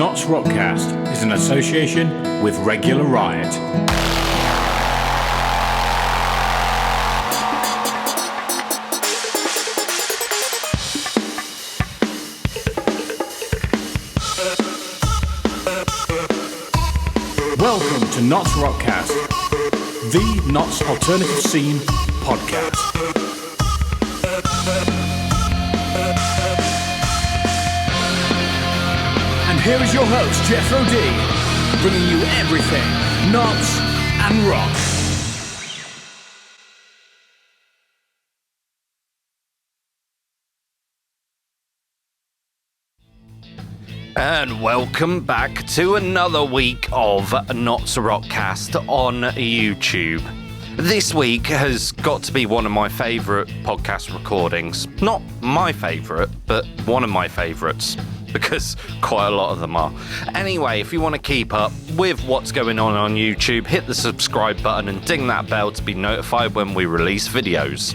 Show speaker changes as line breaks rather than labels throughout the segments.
NottsRockCast is an association with Regular Riot. Welcome to NottsRockCast, the Notts Alternative Scene podcast. And here is your host, Jethro D, bringing you everything Notts and rock.
And welcome back to another week of NottsRockCast on YouTube. This week has got to be one of my favourite podcast recordings. Not my favourite, but one of my favourites, because quite a lot of them are. Anyway, if you want to keep up with what's going on YouTube, hit the subscribe button and ding that bell to be notified when we release videos.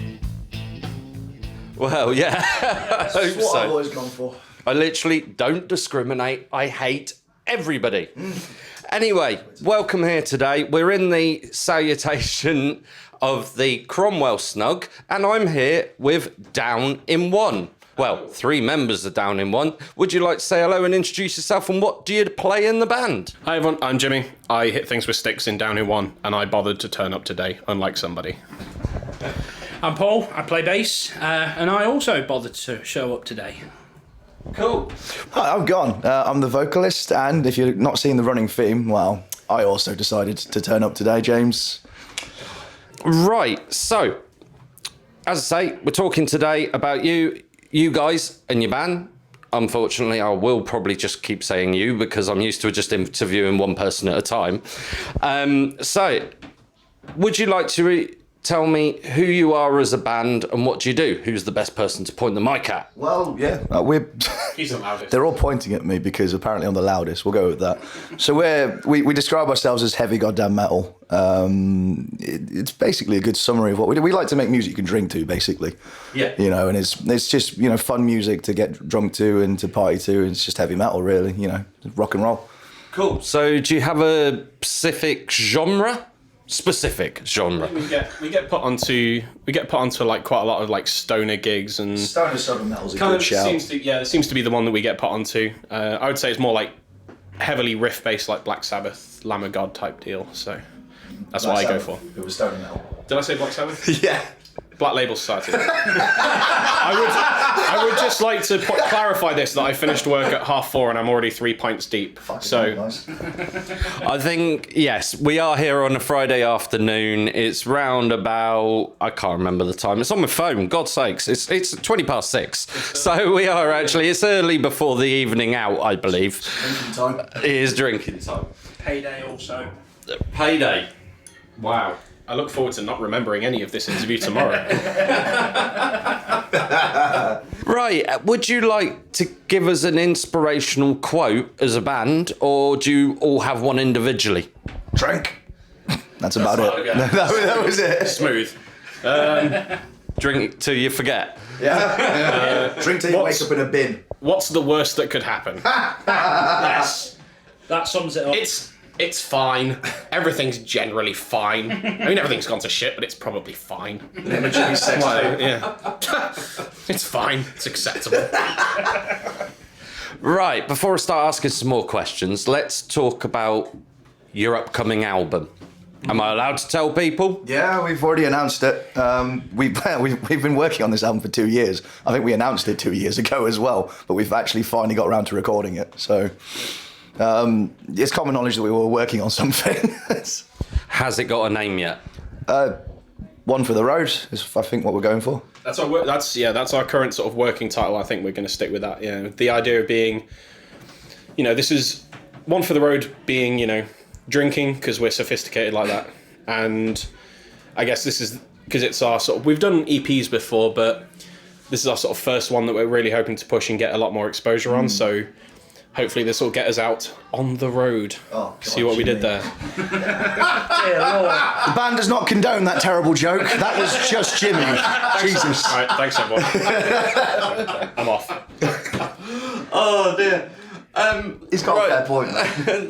Well, yeah.
That's what I've always gone for.
I literally don't discriminate. I hate everybody. Anyway, welcome here today. We're in the salutation of the Cromwell Snug, and I'm here with Down in One. Well, three members are Down in One. Would you like to say hello and introduce yourself, and what do you play in the band?
Hi everyone, I'm Jimmy. I hit things with sticks in Down in One, and I bothered to turn up today, unlike somebody.
I'm Paul, I play bass, and I also bothered to show up today.
Cool.
Hi, I'm Gon. I'm the vocalist, and if you're not seeing the running theme, well, I also decided to turn up today, James.
Right, so, as I say, we're talking today about you guys and your band. Unfortunately, I will probably just keep saying you because I'm used to just interviewing one person at a time. So, would you like to tell me who you are as a band and what do you do? Who's the best person to point the mic at?
Well, yeah,
He's the loudest.
they're all pointing at me because apparently I'm the loudest. We'll go with that. So we describe ourselves as heavy goddamn metal. It's basically a good summary of what we do. We like to make music you can drink to, basically.
Yeah.
You know, and it's just, you know, fun music to get drunk to and to party to. It's just heavy metal, really, you know, rock and roll.
Cool. So do you have a specific genre?
We get put onto like quite a lot of like stoner gigs, and
Stoner Southern Metal's a
kind
good
of
shout.
it seems to be the one that we get put onto. I would say it's more like heavily riff based, like Black Sabbath, Lamb of God type deal. So that's what I go for.
It was Stoner Metal.
Did I say Black Sabbath?
Yeah.
Black Label Society. I would just like to clarify this, that I finished work at 4:30 and I'm already 3 pints deep. So
Nice.
I think, yes, we are here on a Friday afternoon. It's round about, I can't remember the time. It's on my phone, God's sakes. It's 6:20. So we are actually, it's early before the evening out, I believe.
Drinking time.
It is drinking time.
Payday also.
Payday. Wow.
I look forward to not remembering any of this interview tomorrow.
Right, would you like to give us an inspirational quote as a band, or do you all have one individually?
Drink. That's about it. That was it.
Smooth.
Drink till you forget.
Yeah. Drink till you wake up in a bin.
What's the worst that could happen?
Yes. That sums it up.
It's fine. Everything's generally fine. I mean, everything's gone to shit, but it's probably fine. Yeah. It's fine. It's acceptable.
Right, before I start asking some more questions, let's talk about your upcoming album. Am I allowed to tell people?
Yeah, we've already announced it. We've been working on this album for 2 years. I think we announced it 2 years ago as well, but we've actually finally got around to recording it. So it's common knowledge that we were working on something.
Has it got a name yet?
One for the Road is, I think, what we're going for.
That's our current sort of working title. I think we're going to stick with that. Yeah, the idea of being, you know, this is One for the Road being, you know, drinking because we're sophisticated like that, and I guess this is because it's our sort of, we've done EPs before, but this is our sort of first one that we're really hoping to push and get a lot more exposure on. So hopefully this will get us out on the road.
Oh, God,
see what we did there.
The band does not condone that terrible joke. That was just Jimmy. Jesus.
All right, thanks everyone. I'm off.
Oh dear.
He's got a fair point.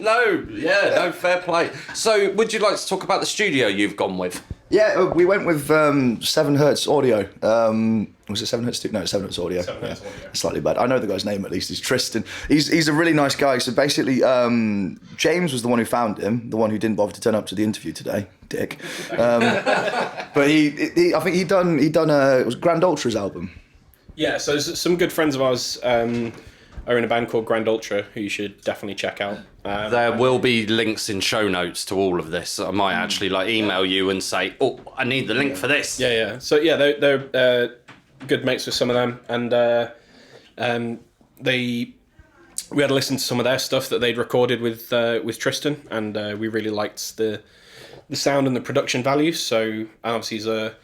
No, fair play. So, would you like to talk about the studio you've gone with?
Yeah, we went with 7 Hertz Audio. Was it 7 Hertz? No, 7 Hertz Audio.
7 Hertz Audio.
Slightly bad. I know the guy's name at least. He's Tristan. He's a really nice guy. So basically, James was the one who found him, the one who didn't bother to turn up to the interview today, dick. But I think he'd done it was Grand Ultra's album.
Yeah, so some good friends of ours are in a band called Grand Ultra, who you should definitely check out.
There will be links in show notes to all of this. I might actually email you and say, "Oh, I need the link for this."
Yeah. So yeah, they're good mates with some of them, and we had to listen to some of their stuff that they'd recorded with Tristan, and we really liked the sound and the production value. So obviously he's a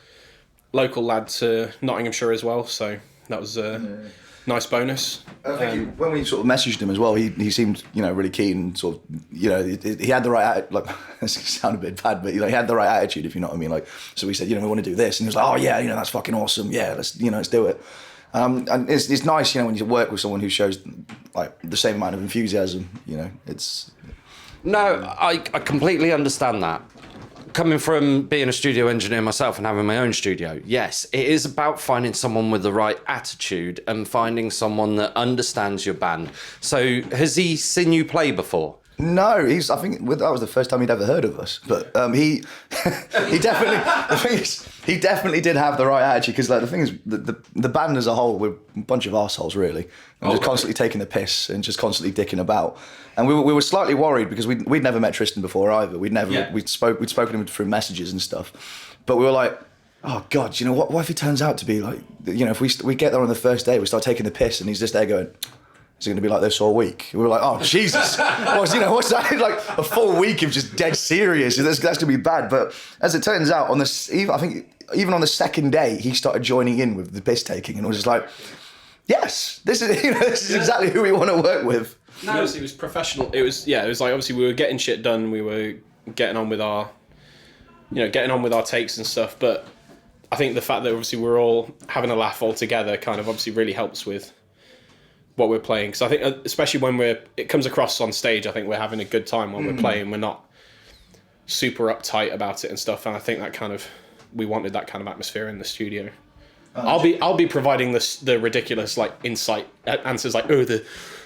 local lad to Nottinghamshire as well, so that was nice bonus.
I think when we sort of messaged him as well, he seemed really keen. Sort of he had the right this sound a bit bad, but he had the right attitude, if you know what I mean. So we said we want to do this, and he was like, oh yeah, that's fucking awesome. Yeah, let's do it. And it's nice when you work with someone who shows the same amount of enthusiasm. It's.
No, I completely understand that. Coming from being a studio engineer myself and having my own studio, yes, it is about finding someone with the right attitude and finding someone that understands your band. So, has he seen you play before?
No, I think that was the first time he'd ever heard of us. But he definitely. The thing is, he definitely did have the right attitude, because the thing is, the band as a whole, we're a bunch of arseholes really, and just constantly taking the piss and just constantly dicking about. And we were slightly worried because we'd never met Tristan before either. We'd spoken to him through messages and stuff, but we were like, oh God, what if he turns out to be if we get there on the first day, we start taking the piss, and he's just there going, is it going to be like this all week? We were like, oh Jesus, what's that? A full week of just dead serious. That's going to be bad. But as it turns out, I think even on the second day, he started joining in with the piss taking, and was just like, yes, this is exactly who we want to work with.
No, it was professional. It was obviously we were getting shit done. We were getting on with our takes and stuff. But I think the fact that obviously we're all having a laugh all together kind of obviously really helps with what we're playing. Because I think especially when it comes across on stage, I think we're having a good time when we're playing. We're not super uptight about it and stuff. And I think we wanted that kind of atmosphere in the studio. I'll be providing the ridiculous insight answers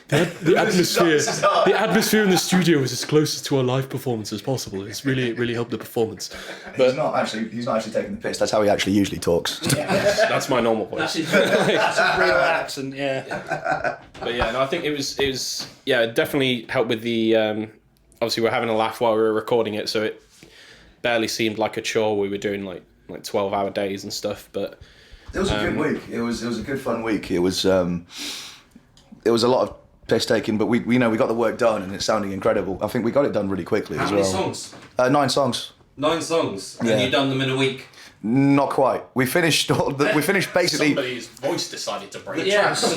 the atmosphere in the studio is as close to a live performance as possible. It's really helped the performance. But
he's not actually taking the piss. That's how he actually usually talks.
Yeah,
that's my normal voice.
That's a real accent, yeah.
But yeah, no, I think it was it definitely helped with the obviously we're having a laugh while we were recording it, so it barely seemed like a chore. We were doing like 12-hour days and stuff, but
it was a good week. It was a good fun week. It was a lot of piss taking, but we got the work done, and it's sounding incredible. I think we got it done really quickly as well.
How many songs?
9 songs.
9 songs, and you done them in a week?
Not quite. We finished basically.
Somebody's voice decided to break.
The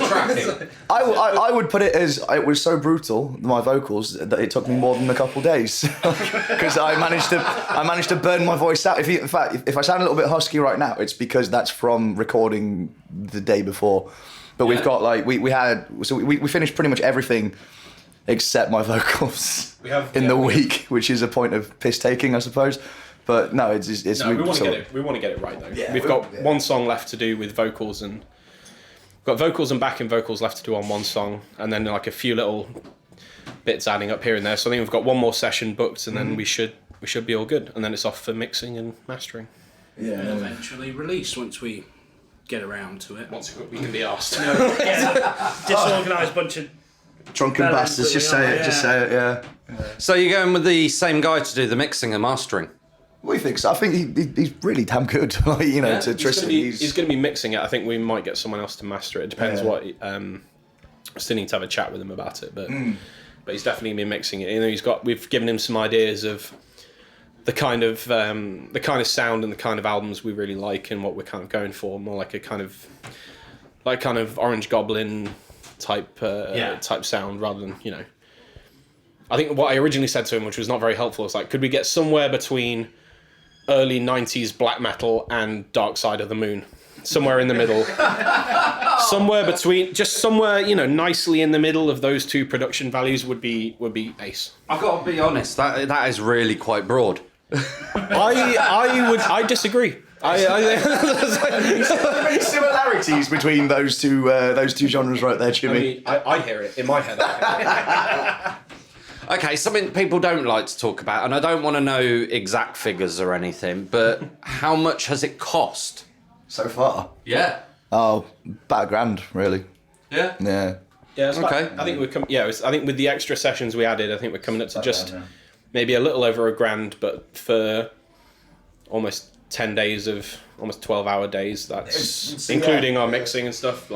tracking.
I would put it as it was so brutal, my vocals, that it took me more than a couple of days, because I managed to burn my voice out. In fact, if I sound a little bit husky right now, it's because that's from recording the day before. But we've got we finished pretty much everything except my vocals in the week, which is a point of piss taking, I suppose. But no, it's
we want to get it right though.
Yeah,
we've got one song left to do with vocals, and we've got vocals and backing vocals left to do on one song, and then a few little bits adding up here and there. So I think we've got one more session booked, and then we should be all good, and then it's off for mixing and mastering.
Yeah, and eventually release once we get around to it.
Once we can be asked.
Disorganised bunch of
drunken bastards. Just say it. Yeah.
So you're going with the same guy to do the mixing and mastering?
What do you think? So I think he's really damn good. To Tristan,
he's going to be mixing it. I think we might get someone else to master it. It depends what. Still need to have a chat with him about it, but he's definitely been mixing it. We've given him some ideas of the kind of sound and the kind of albums we really like and what we're kind of going for, more like a kind of Orange Goblin type sound rather than I think what I originally said to him, which was not very helpful, was could we get somewhere between early 90s black metal and Dark Side of the Moon, somewhere in the middle, somewhere between, just somewhere, nicely in the middle of those two production values would be ace.
I've got to be honest, that is really quite broad.
I disagree.
Many similarities between those two genres right there, Jimmy.
I hear it in my head.
Okay, something people don't like to talk about, and I don't want to know exact figures or anything, but how much has it cost?
So far?
Yeah.
Oh, about $1,000, really.
Yeah?
Yeah.
Yeah, it's
okay.
I think I think with the extra sessions we added, I think we're coming up to just maybe a little over $1,000, but for almost 10 days of almost 12-hour days. That's including our mixing and stuff,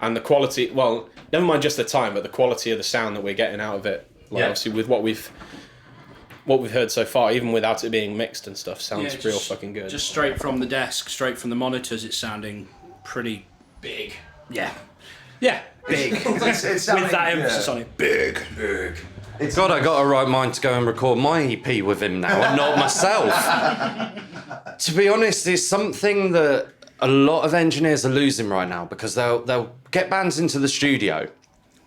and the quality. Well, never mind just the time, but the quality of the sound that we're getting out of it. Obviously, with what we've heard so far, even without it being mixed and stuff, sounds real fucking good.
Just straight from the desk, straight from the monitors, it's sounding pretty big. Yeah. Yeah, big.
It's
with that emphasis on it. Big.
God, I got a right mind to go and record my EP with him now, and not myself. To be honest, it's something that a lot of engineers are losing right now, because they'll get bands into the studio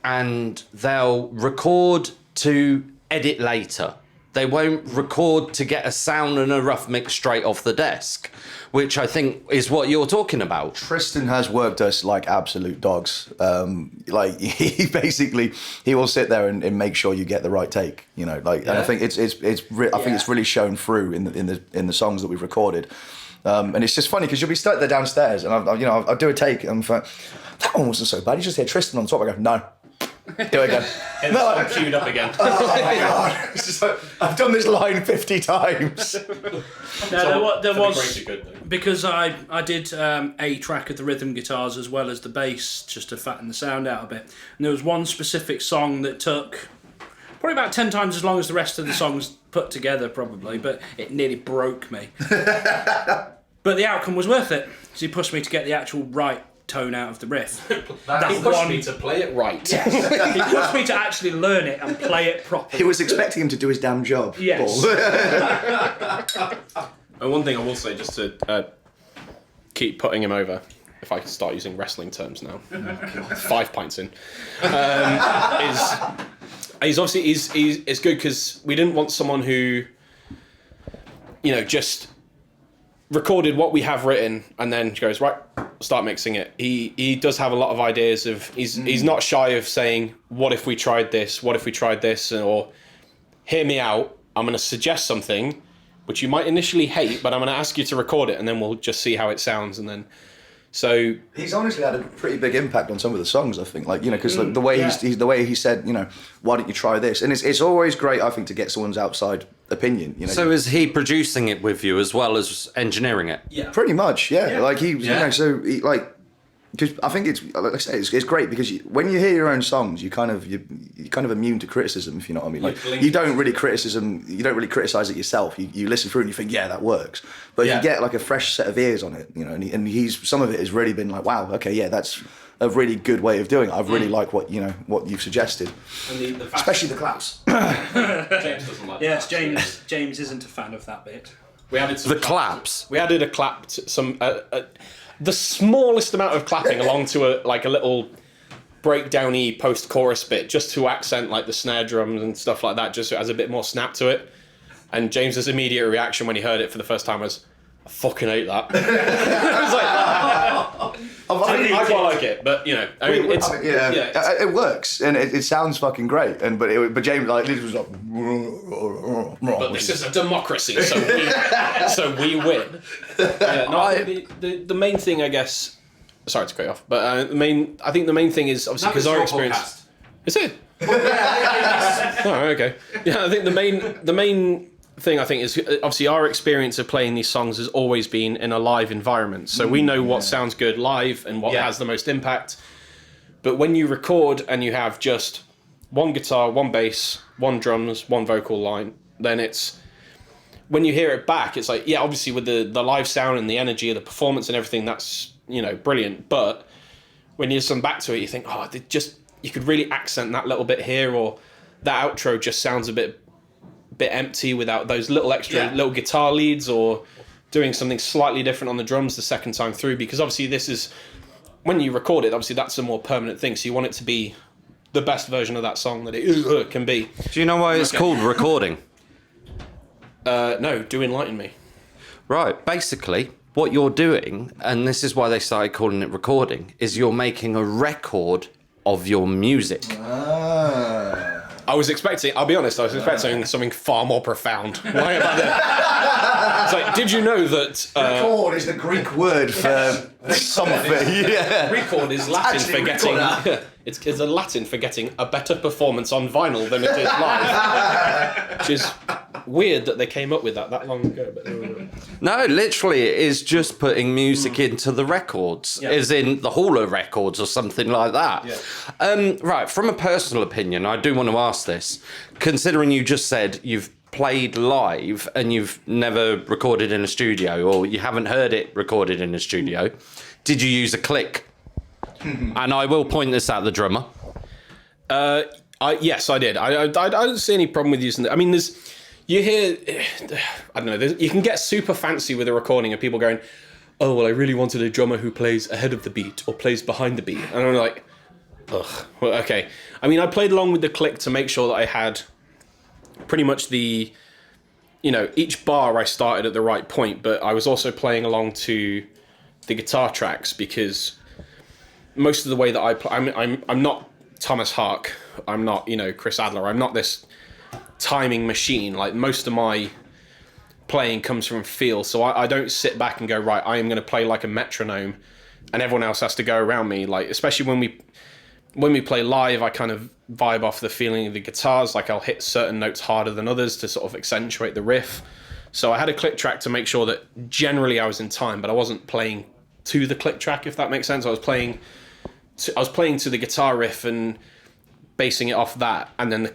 and they'll record to edit later. They won't record to get a sound and a rough mix straight off the desk, which I think is what you're talking about.
Tristan has worked us like absolute dogs. He will sit there and make sure you get the right take. And I think it's really shown through in the songs that we've recorded. And it's just funny because you'll be stuck there downstairs, and I'll do a take, and I'm like, that one wasn't so bad. You just hear Tristan on top. I go, no. Do it again.
It's queued up again.
Oh my god! It's just like, I've done this line 50 times.
There was because I did a track of the rhythm guitars as well as the bass, just to fatten the sound out a bit. And there was one specific song that took probably about 10 times as long as the rest of the songs put together, probably, but it nearly broke me. But the outcome was worth it, because he pushed me to get the actual right tone out of the riff.
He pushed me to play it right.
Yes. He pushed me to actually learn it and play it properly.
He was expecting him to do his damn job.
Yes.
And one thing I will say, just to keep putting him over, if I can start using wrestling terms now, 5 pints in, is obviously it's good because we didn't want someone who, just recorded what we have written and then goes, right, start mixing it. He does have a lot of ideas he's not shy of saying, what if we tried this, or hear me out, I'm going to suggest something which you might initially hate, but I'm going to ask you to record it, and then we'll just see how it sounds. And then so
he's honestly had a pretty big impact on some of the songs, I think, because the way the way he said, why don't you try this, and it's always great, I think, to get someone's outside opinion.
So is he producing it with you as well as engineering it?
Yeah,
pretty much. Because I think it's, like I say, it's great because when you hear your own songs, you're kind of immune to criticism, if you know what I mean. You don't really criticize it yourself. You listen through and you think, yeah, that works. But you get like a fresh set of ears on it, and some of it has really been like, wow, okay, yeah, that's a really good way of doing it. I've really liked what you've suggested,
and
especially the claps.
James doesn't like
yes, James isn't a fan of that bit.
We added some
claps.
We added a clap, the smallest amount of clapping along to a little breakdowny post-chorus bit, just to accent like the snare drums and stuff like that, just so it has a bit more snap to it. And James's immediate reaction when he heard it for the first time was, I fucking hate that. I was like, I quite like it, but
it works and it sounds fucking great. But James was like,
but this is a democracy, so we win. The main thing, I guess. Sorry to cut you off, but I think the main thing is obviously because our experience.
Podcast.
Is it? Oh, okay. Yeah, I think the main thing I think is obviously our experience of playing these songs has always been in a live environment, so we know what sounds good live and what has the most impact. But when you record and you have just one guitar, one bass, one drums, one vocal line, then it's when you hear it back, it's like, yeah, obviously with the live sound and the energy of the performance and everything, that's brilliant. But when you listen back to it, you think, oh, you could really accent that little bit here, or that outro just sounds a bit empty without those little extra little guitar leads, or doing something slightly different on the drums the second time through, because obviously this is when you record it, obviously that's a more permanent thing. So you want it to be the best version of that song that it can be.
Do you know why it's called recording?
No, do enlighten me.
Right, basically, what you're doing, and this is why they started calling it recording, is you're making a record of your music.
I'll be honest, I was expecting something far more profound. Why about that? It's like, did you know that...
record is the Greek word for something. Yeah.
Record is Latin for getting... It's a Latin for getting a better performance on vinyl than it is live. Which is weird that they came up with that long ago. But
No, literally, it is just putting music into the records, as in the Hall of Records or something like that.
Yeah.
Right, from a personal opinion, I do want to ask this. Considering you just said you've played live and you've never recorded in a studio, or you haven't heard it recorded in a studio, did you use a click? And I will point this at the drummer.
Yes, I did. I don't see any problem with using it. I mean, you hear, I don't know, you can get super fancy with a recording of people going, oh, well, I really wanted a drummer who plays ahead of the beat or plays behind the beat. And I'm like, ugh, well, okay. I mean, I played along with the click to make sure that I had pretty much each bar I started at the right point, but I was also playing along to the guitar tracks because most of the way that I play, I'm not Thomas Hark, I'm not, Chris Adler, I'm not this timing machine. Like, most of my playing comes from feel, so I don't sit back and go, right, I am going to play like a metronome and everyone else has to go around me. Like, especially when we play live, I kind of vibe off the feeling of the guitars. Like, I'll hit certain notes harder than others to sort of accentuate the riff. So I had a click track to make sure that generally I was in time, but I wasn't playing to the click track, if that makes sense. I was playing to the guitar riff and basing it off that, and then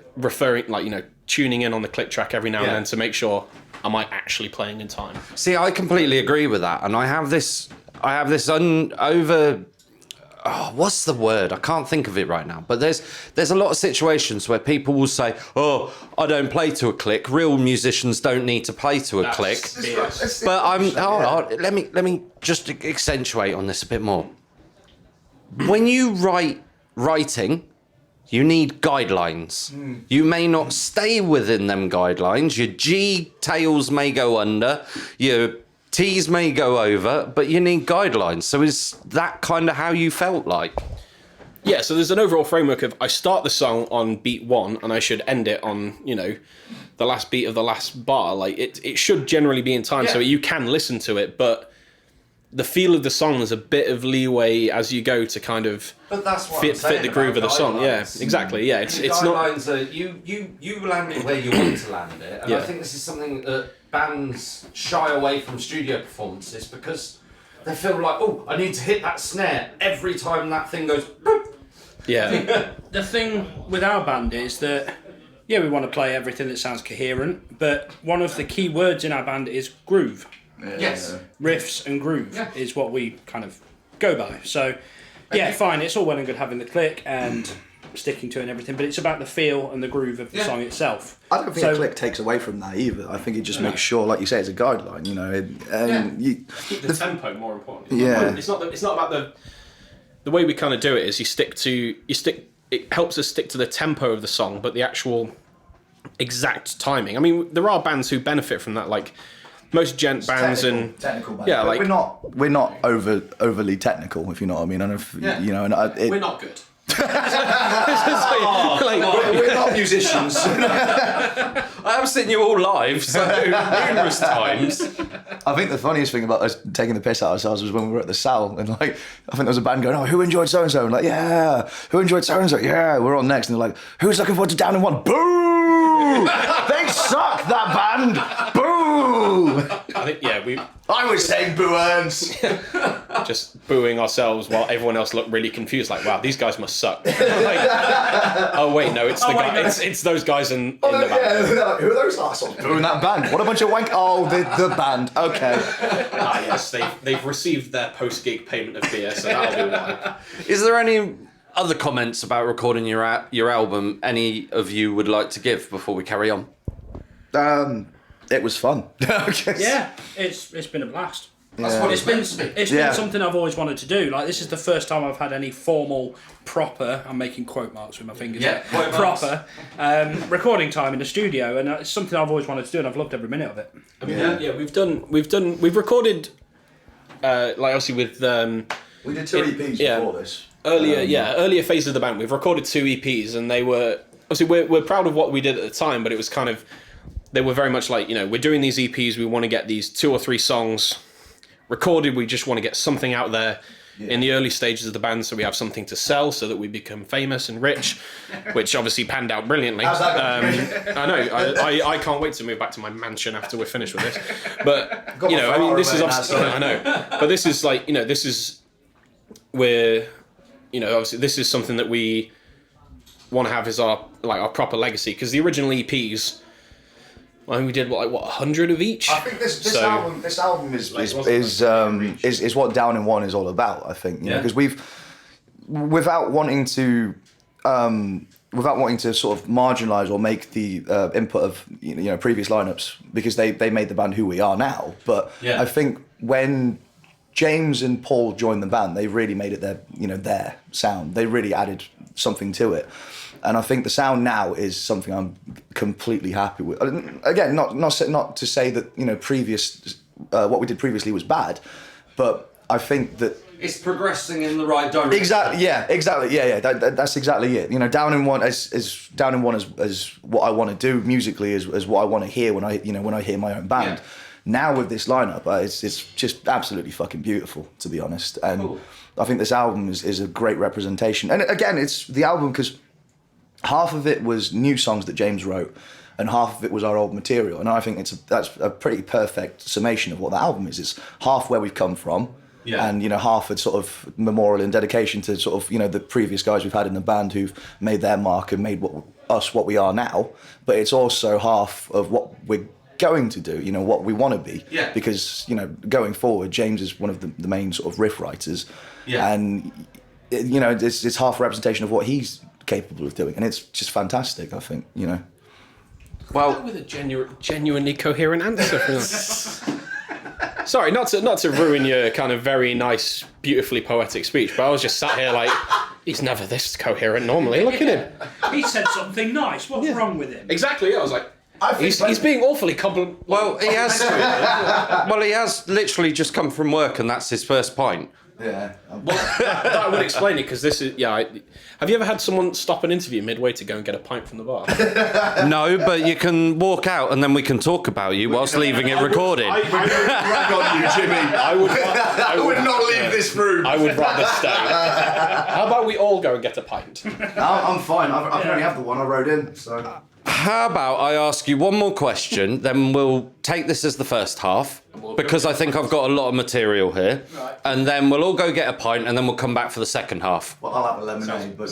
tuning in on the click track every now and then to make sure, am I actually playing in time?
See, I completely agree with that, and I have this what's the word? I can't think of it right now. But there's a lot of situations where people will say, "Oh, I don't play to a click. Real musicians don't need to play to a click." But let me just accentuate on this a bit more. When you writing, you need guidelines. You may not stay within them guidelines. Your G tails may go under. Your T's may go over, but you need guidelines. So is that kind of how you felt like?
Yeah, so there's an overall framework of I start the song on beat 1 and I should end it on, the last beat of the last bar. Like, it should generally be in time so you can listen to it, but the feel of the song, there's a bit of leeway as you go to kind of fit the groove of the song. Yeah, exactly. Yeah, it's
guidelines not. You land it where you want to land it, and I think this is something that bands shy away from studio performances because they feel like, oh, I need to hit that snare every time that thing goes. Boop.
Yeah.
The thing with our band is that we want to play everything that sounds coherent, but one of the key words in our band is groove.
Yes.
Riffs and groove is what we kind of go by. So, fine, it's all well and good having the click and sticking to it and everything, but it's about the feel and the groove of the song itself.
I don't think a click takes away from that either. I think it just makes sure, like you say, it's a guideline,
Keep the tempo more important.
Yeah.
It's not about the way we kind of do it is it helps us stick to the tempo of the song, but the actual exact timing. I mean, there are bands who benefit from that, like most gent bands
technical bands.
Yeah, like
we're not overly technical, if you know what I mean. And if
we're not good.
We're not musicians.
I have seen you all live numerous times.
I think the funniest thing about us taking the piss out of ourselves was when we were at the Sal, and I think there was a band going, "Oh, who enjoyed so and so?" And like, "Yeah." "Who enjoyed so and so?" "Yeah." We're on next, and they're like, "Who's looking forward to Down in One?" Boo! They suck, that band. Boo!
I think
I was saying boo earns.
Just booing ourselves while everyone else looked really confused, like, wow, these guys must suck. Oh wait, no, it's it's those guys in the band.
Yeah, who are those assholes booing that band? What a bunch of wank. Oh, the band. Okay.
Yes, they've received their post-gig payment of beer, so that'll be why.
Is there any other comments about recording your album any of you would like to give before we carry on?
It was fun.
Yeah, it's been a blast.
That's what it's been
something I've always wanted to do. Like, this is the first time I've had any formal, proper, I'm making quote marks with my fingers, proper recording time in the studio, and it's something I've always wanted to do, and I've loved every minute of it.
I mean, we've recorded, like obviously with
we did 2 EPs before this.
Earlier phases of the band, we've recorded 2 EPs, and they were obviously we're proud of what we did at the time, but it was kind of, they were very much like, we're doing these EPs, we want to get these 2 or 3 songs recorded, we just want to get something out there in the early stages of the band, so we have something to sell, so that we become famous and rich, which obviously panned out brilliantly.
How's that
I know. I can't wait to move back to my mansion after we're finished with this. But I mean, this is obviously, I know. But this is like, this is where, obviously this is something that we want to have as our proper legacy, because the original EPs, we did 100 of each.
I think this album is what Down in One is all about. I think because we've, without wanting to sort of marginalise or make the input of previous lineups, because they made the band who we are now. But I think when James and Paul joined the band, they really made it their sound. They really added something to it. And I think the sound now is something I'm completely happy with. Again, not to say that previous what we did previously was bad, but I think that
it's progressing in the right direction.
Exactly. Yeah. That's exactly it. Down in One as what I want to do musically, is what I want to hear when I hear my own band. Yeah. Now with this lineup, it's just absolutely fucking beautiful, to be honest. And cool. I think this album is a great representation. And again, it's the album because half of it was new songs that James wrote, and half of it was our old material. And I think that's a pretty perfect summation of what the album is. It's half where we've come from, and half a sort of memorial and dedication to sort of the previous guys we've had in the band who've made their mark and made what we are now. But it's also half of what we're going to do, what we want to be. Yeah. Because going forward, James is one of the main sort of riff writers, and it's half a representation of what he's capable of doing, and it's just fantastic. I think
Well, with a genuinely coherent answer. Sorry, not to ruin your kind of very nice, beautifully poetic speech, but I was just sat here like, he's never this coherent normally. Look at him.
He said something nice. What's wrong with him?
Exactly. I was like, he's being awfully complimentary.
Well, he has. He has literally just come from work, and that's his first pint.
Yeah.
That would explain it, because this is have you ever had someone stop an interview midway to go and get a pint from the bar?
No, but you can walk out and then we can talk about you whilst leaving it recorded.
I would rag on you, Jimmy. I would not leave this room.
I would rather stay. How about we all go and get a pint?
I'm fine. I can only have the one I wrote in. So.
How about I ask you one more question, then we'll take this as the first half, because I think I've got a lot of material here, and then we'll all go get a pint, and then we'll come back for the second half.
Well, I'll have a lemonade, but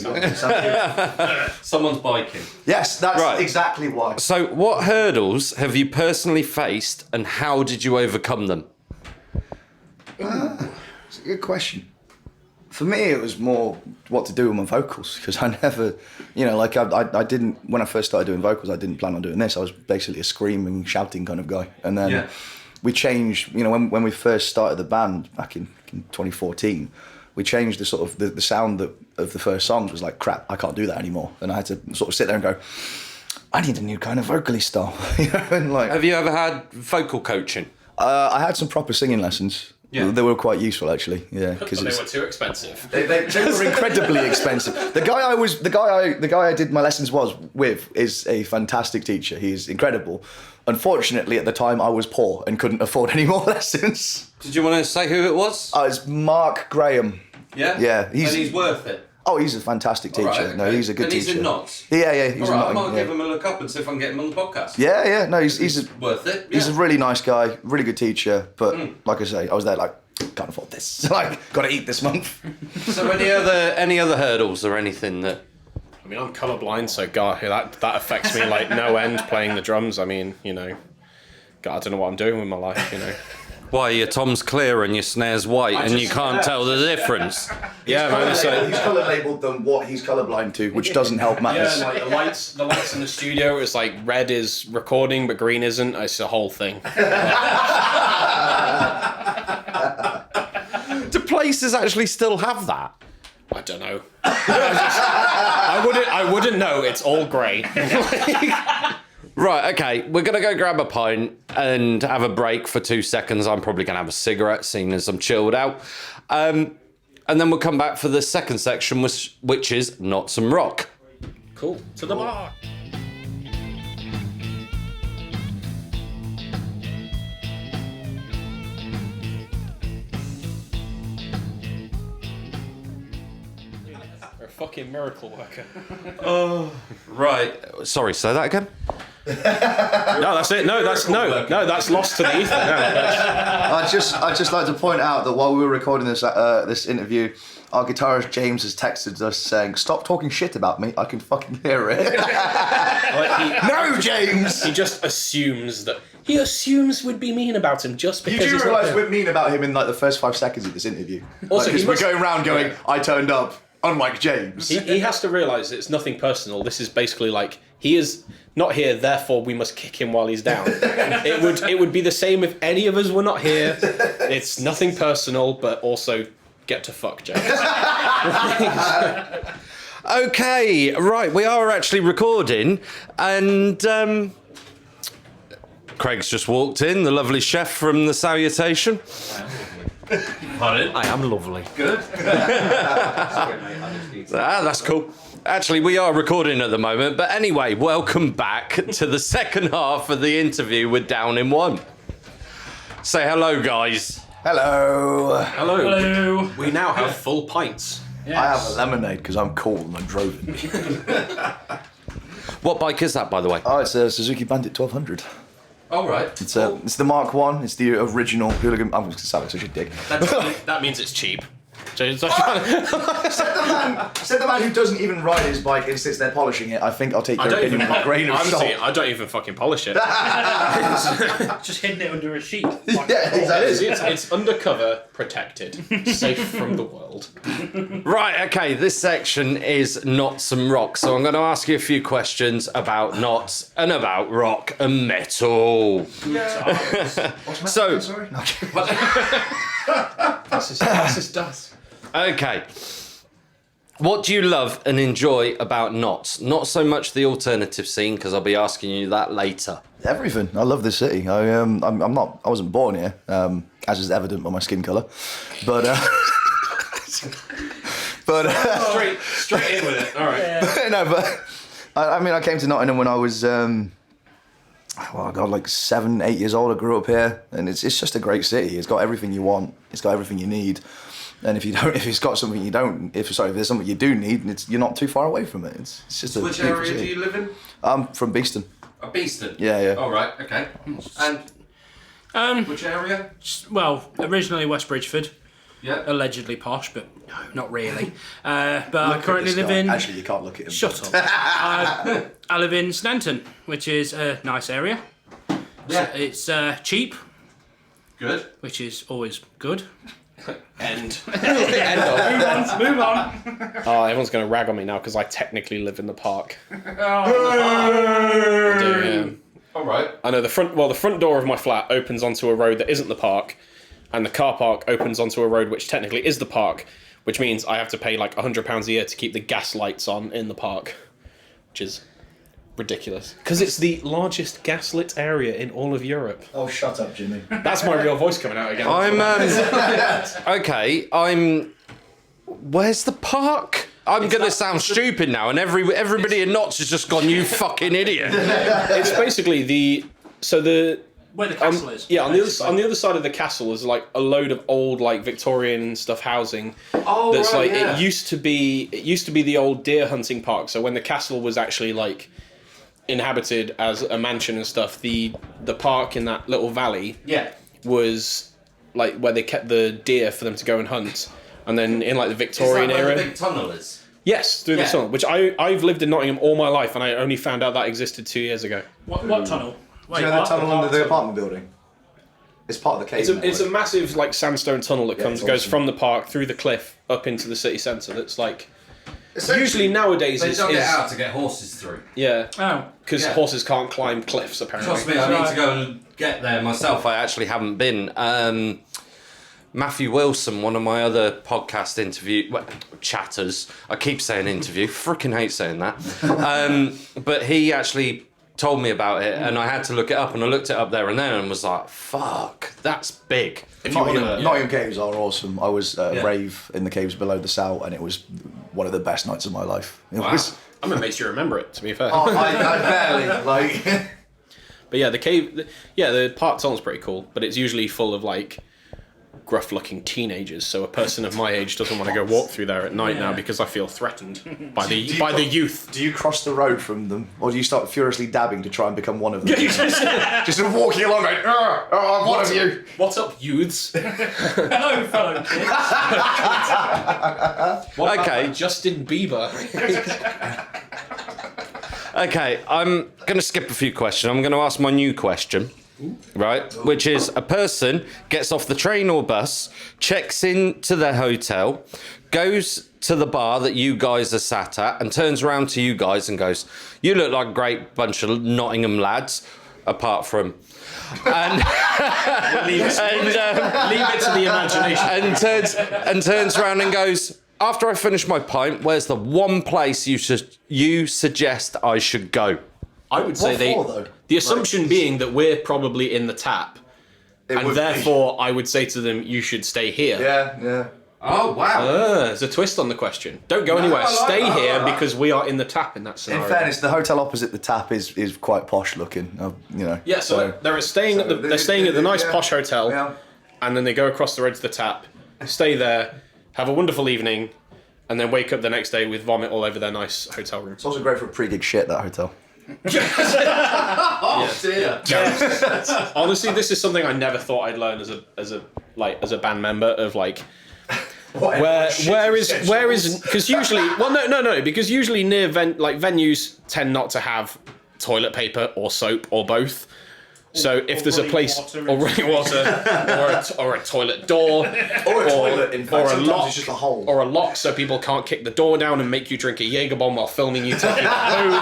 someone's biking.
Yes, that's exactly why.
So what hurdles have you personally faced, and how did you overcome them?
It's a good question. For me, it was more what to do with my vocals, because I never, I didn't, when I first started doing vocals, I didn't plan on doing this. I was basically a screaming, shouting kind of guy. And then we changed, when we first started the band back in 2014, we changed the sort of, the sound of the first songs was like, crap, I can't do that anymore. And I had to sort of sit there and go, I need a new kind of vocally style. And
have you ever had vocal coaching?
I had some proper singing lessons. Yeah. They were quite useful, actually. Yeah,
because they were too expensive.
They were incredibly expensive. The guy I did my lessons with is a fantastic teacher. He's incredible. Unfortunately, at the time, I was poor and couldn't afford any more lessons.
Did you want to say who it was?
It's Mark Graham.
Yeah.
Yeah,
and he's worth it.
Oh, he's a fantastic teacher. Right, okay. No, he's a good teacher.
And he's in Notts?
Yeah, he's
all right, I might give him a look up and see if I can get him on the podcast.
Yeah, no, he's
worth it.
He's a really nice guy, really good teacher, but like I say, I was there like, can't afford this. Like, got to eat this month.
So any other hurdles or anything that...
I mean, I'm colourblind, so God, that affects me like no end, playing the drums. I mean, God, I don't know what I'm doing with my life,
Why, your tom's clear and your snare's white and you can't tell the difference.
Yeah, man. He's colour labelled them what he's colourblind to, which doesn't help matters.
Yeah, like the lights in the studio is like red is recording but green isn't. It's a whole thing.
places actually still have that?
I don't know. I wouldn't know. It's all grey.
Right, okay, we're going to go grab a pint and have a break for 2 seconds. I'm probably going to have a cigarette, seeing as I'm chilled out. And then we'll come back for the second section, which is Knots and Rock.
Cool. To the bar. You're a fucking miracle worker.
Right. Sorry, say that again?
No, that's it. No, that's lost to the ether.
I'd just like to point out that while we were recording this interview, our guitarist James has texted us saying, "Stop talking shit about me. I can fucking hear it." No, James.
He just assumes that. He assumes we'd be mean about him just because
You do
he's not
realise
there.
we're mean about him in like the first 5 seconds of this interview.
Also,
Because
he
we're
must-
going around going, "I turned up," unlike James.
He has to realise it's nothing personal. This is basically like he is not here, therefore we must kick him while he's down. It would be the same if any of us were not here. It's nothing personal, but also get to fuck, James.
Okay, right, we are actually recording, and Craig's just walked in, the lovely chef from the Salutation.
Pardon?
I am lovely.
Good. Sorry, mate. I just need to...
That's cool. Actually, we are recording at the moment, but anyway, welcome back to the second half of the interview with Down in One. Say hello, guys.
Hello.
Hello.
We now have full pints.
Yes.
I have a lemonade because I'm cool and I drove it.
What bike is that, by the way?
Oh, it's a Suzuki Bandit 1200.
All right.
It's the Mark 1. It's the original hooligan. I'm going to sound like such a dick.
That means it's cheap.
Said the man who doesn't even ride his bike and sits there polishing it. I think I'll take your opinion with a grain of salt.
I don't even fucking polish it.
Just hidden it under a sheet.
Yeah, exactly.
It's undercover, protected, safe from the world.
Right, okay, this section is Knots and Rock, so I'm going to ask you a few questions about knots and about rock and metal. So,
Sorry. No.
That's his death.
okay. What do you love and enjoy about knots? Not so much the alternative scene, because I'll be asking you that later.
Everything. I love this city. I wasn't born here, as is evident by my skin colour, but
Straight in with it. All right.
no, but I mean, I came to Nottingham when I was, like 7, 8 years old. I grew up here, and it's just a great city. It's got everything you want. It's got everything you need. And if it's got something you don't, if there's something you do need, you're not too far away from it. It's just a
Which
beautiful
area
city.
do you live in?
I'm from Beeston.
Beeston.
Yeah.
All right. Okay. And which area?
Well, originally West Bridgeford,
Yeah.
allegedly posh, but no, not really. But I currently live in.
Actually, you can't look at him.
Shut up. I live in Snanton, which is a nice area.
Yeah.
It's cheap,
Good.
which is always good.
End.
Move on.
Oh, everyone's going to rag on me now because I technically live in the park. I do, yeah.
All right.
I know the front door of my flat opens onto a road that isn't the park, and the car park opens onto a road which technically is the park, which means I have to pay like £100 a year to keep the gas lights on in the park, which is ridiculous. Because it's the largest gaslit area in all of Europe.
Oh, shut up, Jimmy.
That's my real voice coming out again.
Where's the park? I'm going to sound stupid now, and everybody in Knots has just gone, you fucking idiot.
It's basically
Where the castle is.
yeah, on the other side of the castle is like a load of old like Victorian stuff housing.
Oh,
That's
right,
like
yeah.
it used to be the old deer hunting park. So when the castle was actually like inhabited as a mansion and stuff, the park in that little valley
Yeah.
was like where they kept the deer for them to go and hunt. And then in like the
Is
Victorian
that where
era,
the big tunnel is?
yes, through the
Yeah.
tunnel, which I've lived in Nottingham all my life, and I only found out that existed 2 years ago.
What tunnel? Wait,
Do you know
what?
the tunnel under the apartment building? It's part of the cave.
It's a massive like sandstone tunnel that
it's
goes
awesome.
from the park through the cliff up into the city centre. That's like usually nowadays
They
is
dug it out to get horses through.
yeah,
Oh.
because
Yeah.
horses can't climb cliffs apparently.
Trust me, I need to go and get there myself.
I actually haven't been. Matthew Wilson, one of my other podcast chatters. I keep saying interview. Freaking hate saying that. But he actually told me about it, and I had to look it up, and I looked it up there and then and was like, fuck, that's big.
Nottingham caves are awesome. I was rave in the caves below the South, and it was one of the best nights of my life.
I'm amazed you remember it, to be fair.
I barely, like...
But yeah, the cave, the Park Tunnel's pretty cool, but it's usually full of like gruff-looking teenagers. So a person of my age doesn't want to go walk through there at night now because I feel threatened by the youth.
Do you cross the road from them, or do you start furiously dabbing to try and become one of them? Just walking along, like, I'm one of you.
What's up, youths?
Hello, fellow kids.
What about Justin Bieber?
Okay, I'm going to skip a few questions. I'm going to ask my new question, right? Which is, a person gets off the train or bus, checks into their hotel, goes to the bar that you guys are sat at, and turns around to you guys and goes, "You look like a great bunch of Nottingham lads, apart from..." And
leave it to the imagination.
And turns around and goes, "After I finish my pint, where's the one place you suggest I should go?"
I would say the assumption being that we're probably in the tap, and therefore I would say to them, "You should stay here."
Yeah.
Oh, wow.
There's a twist on the question. Don't go anywhere. Stay here because we are in the tap in that scenario.
In fairness, the hotel opposite the tap is quite posh looking.
Yeah, so they're staying at the nice posh hotel, and then they go across the road to the tap, stay there, have a wonderful evening, and then wake up the next day with vomit all over their nice hotel room.
It's also great for pre-gig shit, that hotel.
Dear. Honestly, this is something I never thought I'd learn as a band member of like. Where is because usually because usually near venues tend not to have toilet paper or soap or both. So if there's a place or running water or a toilet door
or a toilet, in fact,
or a lock,
it's just a hole.
Or a lock so people can't kick the door down and make you drink a Jaeger bomb while filming you taking a poo.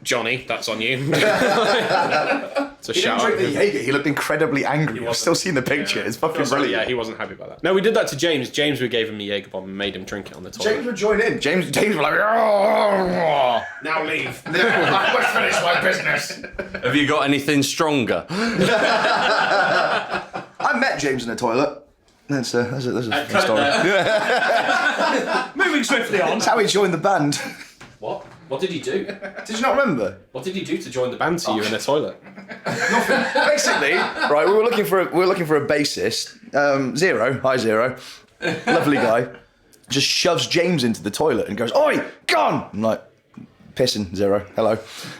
Johnny, that's on you. It's a shout out.
He looked incredibly angry. I've still seen the picture. It's fucking brilliant.
Yeah, he wasn't happy about that. No, we did that to James. James, we gave him a Jaeger bomb and made him drink it on the toilet.
James would join in. James was like, "Oh,
now leave.
I must finish my business."
Have you got anything stronger?
I met James in the toilet. That's a fun story.
Moving swiftly on.
That's how he joined the band.
What? What did he do?
Did you not remember?
What did he do to join the band to you in a toilet?
Nothing. Basically, right, we were looking for a bassist. Zero, hi Zero, lovely guy, just shoves James into the toilet and goes, "Oi, gone!" I'm like, pissing Zero, hello.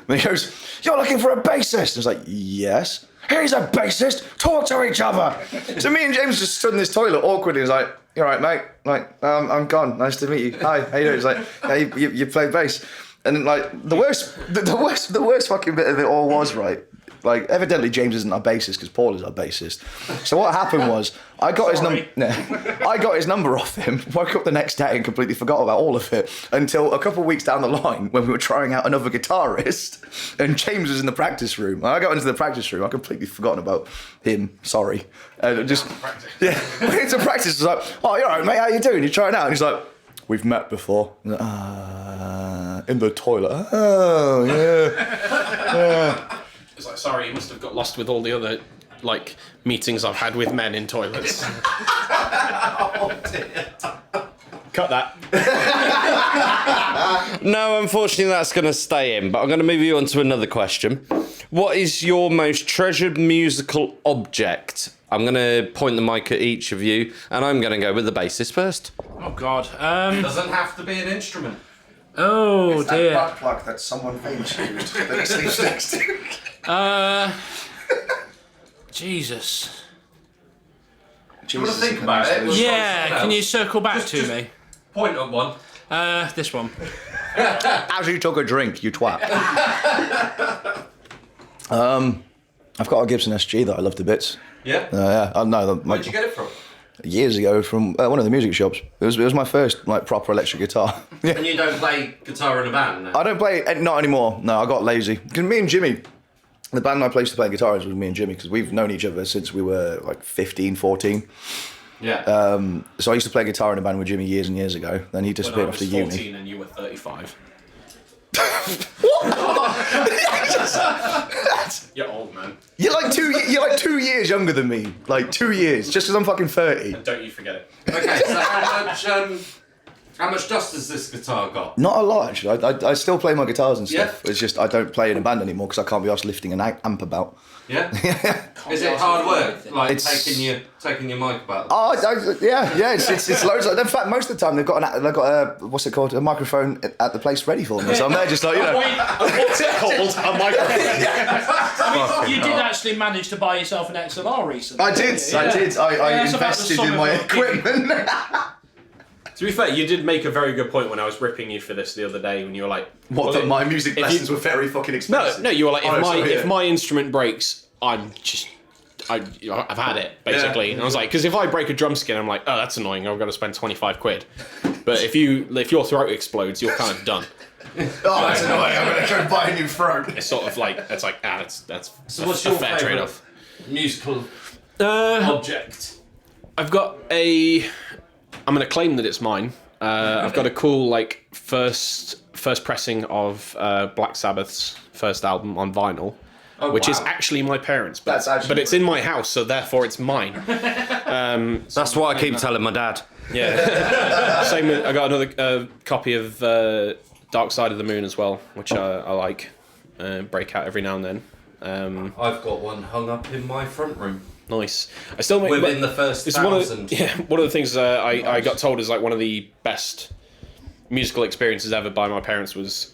And he goes, "You're looking for a bassist?" I was like, "Yes." "Here's a bassist. Talk to each other." So me and James just stood in this toilet awkwardly. He's like, "You all right, mate?" Like, I'm gone. Nice to meet you. Hi, how you doing? He's like, "Yeah, you play bass." And then, like, the worst fucking bit of it all was, right, like, evidently James isn't our bassist because Paul is our bassist. So what happened was, I got his number off him, woke up the next day and completely forgot about all of it until a couple of weeks down the line when we were trying out another guitarist and James was in the practice room. And I got into the practice room, I completely forgotten about him, sorry. And just, went into practice, I was like, "Oh, you're all right, mate, how you doing? You trying out?" And he's like, "We've met before." In the toilet. Oh, yeah.
It's like, sorry, you must have got lost with all the other, like, meetings I've had with men in toilets.
Oh, dear.
Cut that.
No, unfortunately, that's going to stay in, but I'm going to move you on to another question. What is your most treasured musical object? I'm going to point the mic at each of you, and I'm going to go with the bassist first.
Oh, God.
Doesn't have to be an instrument.
Oh, dear.
That butt plug that someone famous used that he sleeps next to.
Jesus.
Do you want to think about it?
Yeah, can you circle back to me?
Point at one.
This one.
As you took a drink, you twat. I've got a Gibson SG that I love to bits.
Yeah?
Yeah.
Where'd you get it from?
Years ago from one of the music shops. It was my first proper electric guitar. Yeah.
And you don't play guitar in a band? No?
I don't play, not anymore. No, I got lazy. Because me and Jimmy The band I used to play guitar with me and Jimmy, because we've known each other since we were like 15, 14.
Yeah.
So I used to play guitar in a band with Jimmy years and years ago. Then he disappeared after uni.
14 and you were 35. You're old, man.
You're like 2 years younger than me. Like 2 years, just because I'm fucking 30.
And don't you forget it.
Okay, so how much dust has this guitar got?
Not a lot, actually. I still play my guitars and stuff.
Yeah.
It's just I don't play in a band anymore because I can't be asked lifting an amp about.
Yeah? Is it hard work? Like
It's-
taking your mic about?
Yeah. It's loads. In fact, most of the time they've got a what's it called? A microphone at the place ready for me. So I'm there just like
What's it called? A microphone.
I mean, you did actually manage to buy yourself an XLR recently.
I did. I invested in my equipment.
To be fair, you did make a very good point when I was ripping you for this the other day when you were like...
That my music lessons were very fucking expensive.
No, you were like, if
yeah.
my instrument breaks, I've had it, basically.
Yeah.
And I was like, because if I break a drum skin, I'm like, oh, that's annoying, I've got to spend 25 quid. But if your throat explodes, you're kind of done.
Oh, that's annoying. I'm going to go buy a new throat.
It's sort of like, that's
So what's
a
your
fair
favourite
trade-off.
musical object?
I've got I'm going to claim that it's mine. I've got a cool like first pressing of Black Sabbath's first album on vinyl, which is actually my parents'. But it's in my house, so therefore it's mine.
That's what I keep telling my dad.
Yeah. Same with, I got another copy of Dark Side of the Moon as well, which I like. Break out every now and then.
I've got one hung up in my front room.
Nice. I still make
within the first 1,000.
One of the things I got told is like one of the best musical experiences ever by my parents was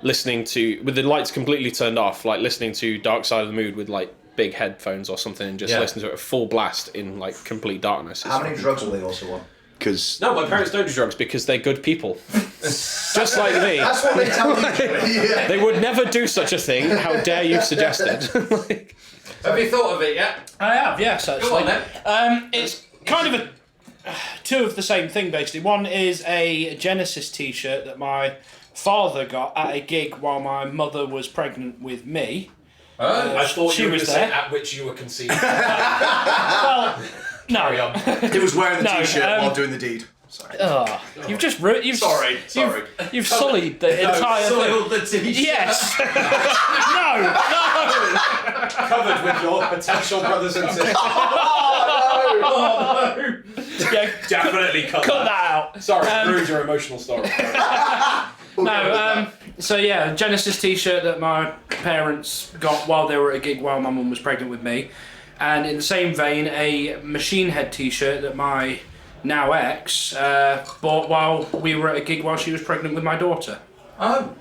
listening to, with the lights completely turned off, like listening to Dark Side of the Moon with like big headphones or something and just listen to it at full blast in like complete darkness.
How many drugs will they also want? Because
no, my parents don't do drugs because they're good people. Just like me.
that's what they tell you. Yeah.
They would never do such a thing. How dare you suggest it?
Have you thought of it yet?
I have, yes, actually.
Go on then.
It's kind of two of the same thing, basically. One is a Genesis t-shirt that my father got at a gig while my mother was pregnant with me.
I thought
she
you were
was
going to say
there.
at which you were conceived.
Well, no.
He was wearing the
No,
t-shirt while doing the deed. Sorry.
You've just
Sorry.
You've sullied the entire
Soiled
thing.
the t-shirt.
Yes. No.
Covered with your potential brothers and sisters.
Yeah,
Definitely cut
that out.
Sorry, ruined your emotional story.
No, so yeah, Genesis t-shirt that my parents got while they were at a gig while my mum was pregnant with me. And in the same vein, a Machine Head t-shirt that my now ex bought while we were at a gig while she was pregnant with my daughter.
Oh.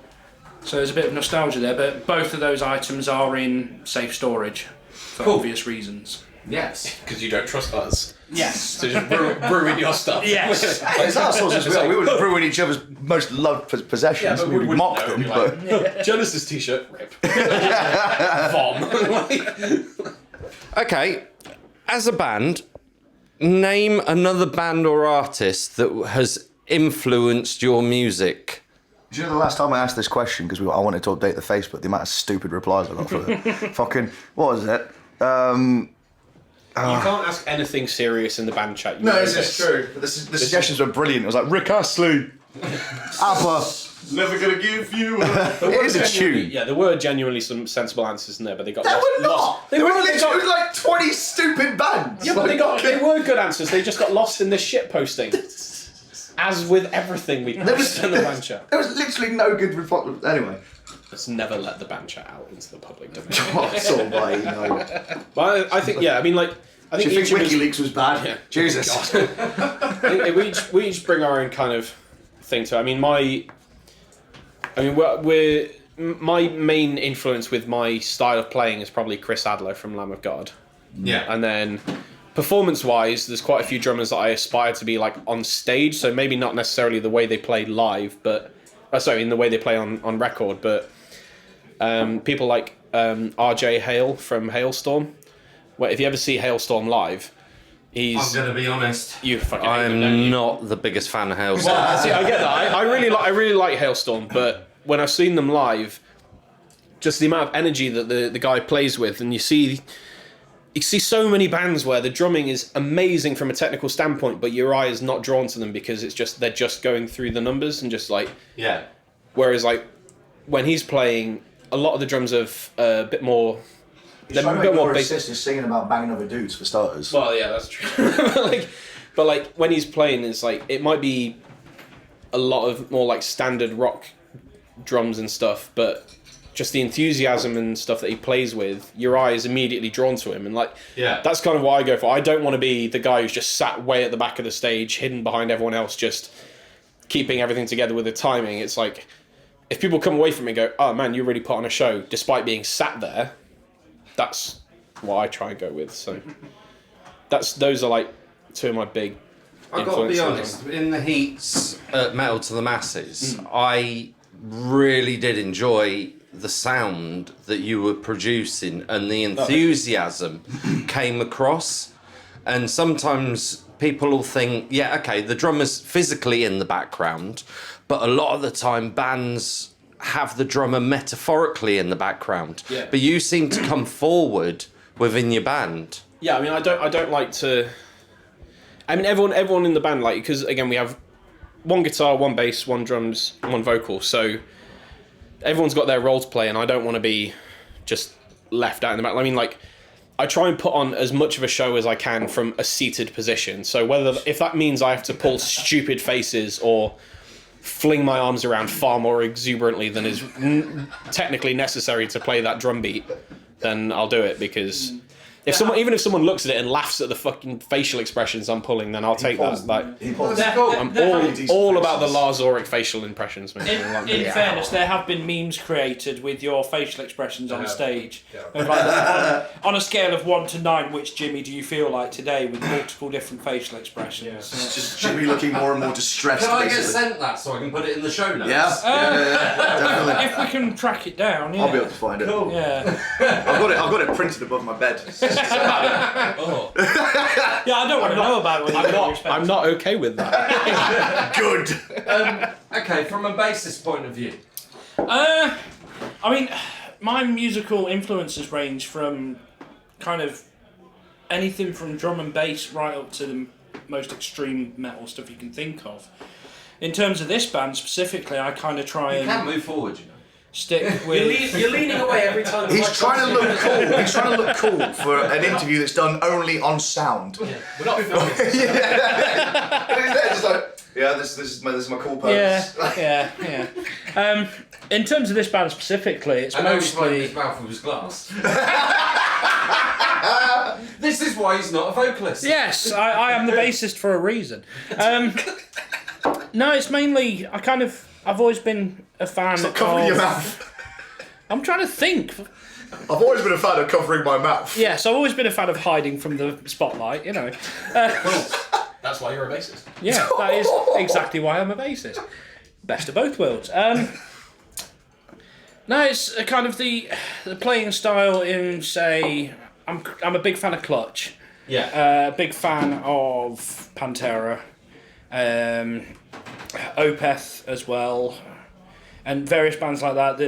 So there's a bit of nostalgia there, but both of those items are in safe storage for obvious reasons.
Yes.
Because you don't trust us.
Yes.
So just ruin your stuff.
Yes.
It's ourselves as well. We would ruin each other's most loved possessions.
but
we
we
would mock
wouldn't
them,
know,
but
Genesis t-shirt, rip. Vom.
Okay, as a band, name another band or artist that has influenced your music.
do you know the last time I asked this question, because I wanted to update the Facebook, the amount of stupid replies I got for it. Fucking, what was it?
You can't ask anything serious in the band chat.
No, this is true. But the suggestions were brilliant. It was like, Rick Astley, ABBA, never gonna give you a... It is a tune.
Yeah, there were genuinely some sensible answers in there, but they got
There
lost.
were not!
They
There
were
were literally
got-
like 20 stupid bands.
Yeah, but
Like,
they were good answers. They just got lost in this shit posting. As with everything we post in the band chat.
There was literally no good reply. Anyway.
Let's never let the band chat out into the public domain.
That's all right, you know.
But I think, yeah, I mean, like, I think
Do you think
each of us-
WikiLeaks was bad?
Yeah.
Jesus.
I think we each bring our own kind of thing to it. I mean, my main influence with my style of playing is probably Chris Adler from Lamb of God.
Yeah.
And then performance-wise, there's quite a few drummers that I aspire to be like on stage. So maybe not necessarily the way they play live, but in the way they play on record. But people like RJ Hale from Hailstorm. Well, if you ever see Hailstorm live,
I'm gonna be honest.
You fucking hate them, don't
I'm
you?
not the biggest fan of Hailstorm.
Well, see, I get that. I really like Hailstorm, but when I've seen them live, just the amount of energy that the guy plays with, and you see so many bands where the drumming is amazing from a technical standpoint, but your eye is not drawn to them because they're just going through the numbers and just like Whereas like when he's playing, a lot of the drums have a bit more.
He's trying to make more sisters singing about banging other dudes for starters.
Well, yeah, that's true. but when he's playing, it's like it might be a lot of more like standard rock drums and stuff, but just the enthusiasm and stuff that he plays with, your eye is immediately drawn to him, and that's kind of what I go for. I don't want to be the guy who's just sat way at the back of the stage, hidden behind everyone else, just keeping everything together with the timing. It's like if people come away from it and go, "Oh man, you really put on a show," despite being sat there. That's what I try and go with. So those are like two of my big.
I've got to be honest. In the heats at Metal to the Masses, I really did enjoy the sound that you were producing, and the enthusiasm came across. And sometimes people will think, yeah, okay, the drummer's physically in the background, but a lot of the time bands have the drummer metaphorically in the background.
Yeah.
But you seem to come forward within your band.
Yeah, I mean, I don't like to. I mean, everyone in the band, like, because again, we have one guitar, one bass, one drums, and one vocal. So everyone's got their role to play, and I don't want to be just left out in the back. I mean, like, I try and put on as much of a show as I can from a seated position. So if that means I have to pull stupid faces or fling my arms around far more exuberantly than is technically necessary to play that drum beat, then I'll do it, because even if someone looks at it and laughs at the fucking facial expressions I'm pulling, then I'll take that. Like, I'm all about the Lars Ulrich facial impressions.
In fairness, there have been memes created with your facial expressions on stage. Like, on a scale of 1 to 9, which Jimmy do you feel like today, with multiple different facial expressions?
It's just Jimmy looking more and more distressed.
Can I get sent that so I can put it in the show notes?
Definitely.
If we can track it down,
I'll be able to find it.
Cool.
Yeah.
I've got it printed above my bed.
Yeah, I don't want to know about it.
I'm not okay with that.
Good.
Okay, from a bassist point of view.
I mean, my musical influences range from kind of anything from drum and bass right up to the most extreme metal stuff you can think of. In terms of this band specifically, I kind of try and...
You can move forward, you know.
Stick with...
You're leaning away every time.
He's trying to look cool. He's trying to look cool for an interview that's done only on sound.
Yeah. We're not filming.
He's there just like, this is my cool pose.
Yeah. In terms of this band specifically, it's mostly...
his mouth with his glass. This is why he's not a vocalist.
Yes, I am the bassist for a reason. No, it's mainly... I've always been a fan of...
Covering your mouth.
I'm trying to think.
I've always been a fan of covering my mouth.
Yes, I've always been a fan of hiding from the spotlight, you know.
That's why you're a bassist.
Yeah, that is exactly why I'm a bassist. Best of both worlds. No, it's kind of the playing style in, say... I'm a big fan of Clutch.
Yeah.
Big fan of Pantera. Opeth as well, and various bands like that.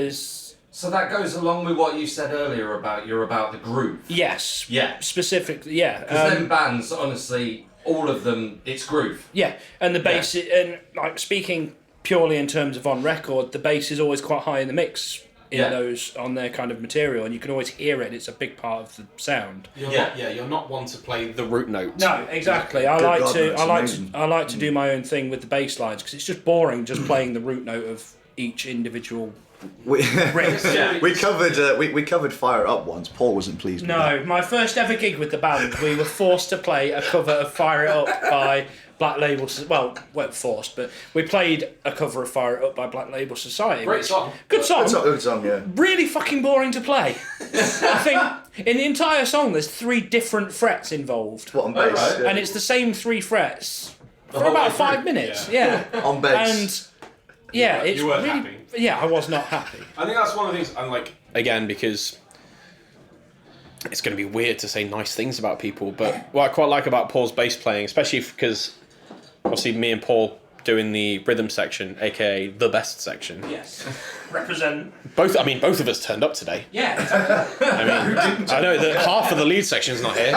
So that goes along with what you said earlier about the groove.
Yes.
Yeah.
Specifically, yeah.
Because them bands, honestly, all of them, it's groove.
Yeah, and the bass, and like speaking purely in terms of on record, the bass is always quite high in the mix in those on their kind of material, and you can always hear it. It's a big part of the sound.
You're not one to play the root note.
No, exactly. I like to do my own thing with the bass lines, because it's just boring just playing the root note of each individual.
We covered Fire It Up once. Paul wasn't pleased with that.
No, my first ever gig with the band, we were forced to play a cover of Fire It Up by Black Label. Well, weren't forced, but we played a cover of Fire It Up by Black Label Society.
Great song.
Good song.
Good song, yeah.
Really fucking boring to play. I think in the entire song there's 3 different frets involved.
What, on bass?
Right.
Yeah.
And it's the same 3 frets for about 5 minutes. Yeah.
On bass.
And yeah, it's
you weren't
really,
happy.
Yeah, I was not happy.
I think that's one of the things. I'm like, again, because it's going to be weird to say nice things about people, but what I quite like about Paul's bass playing, especially because obviously me and Paul doing the rhythm section, aka the best section.
Yes. Represent.
Both of us turned up today.
Yeah. Exactly.
I mean, I know that half of the lead section's not here.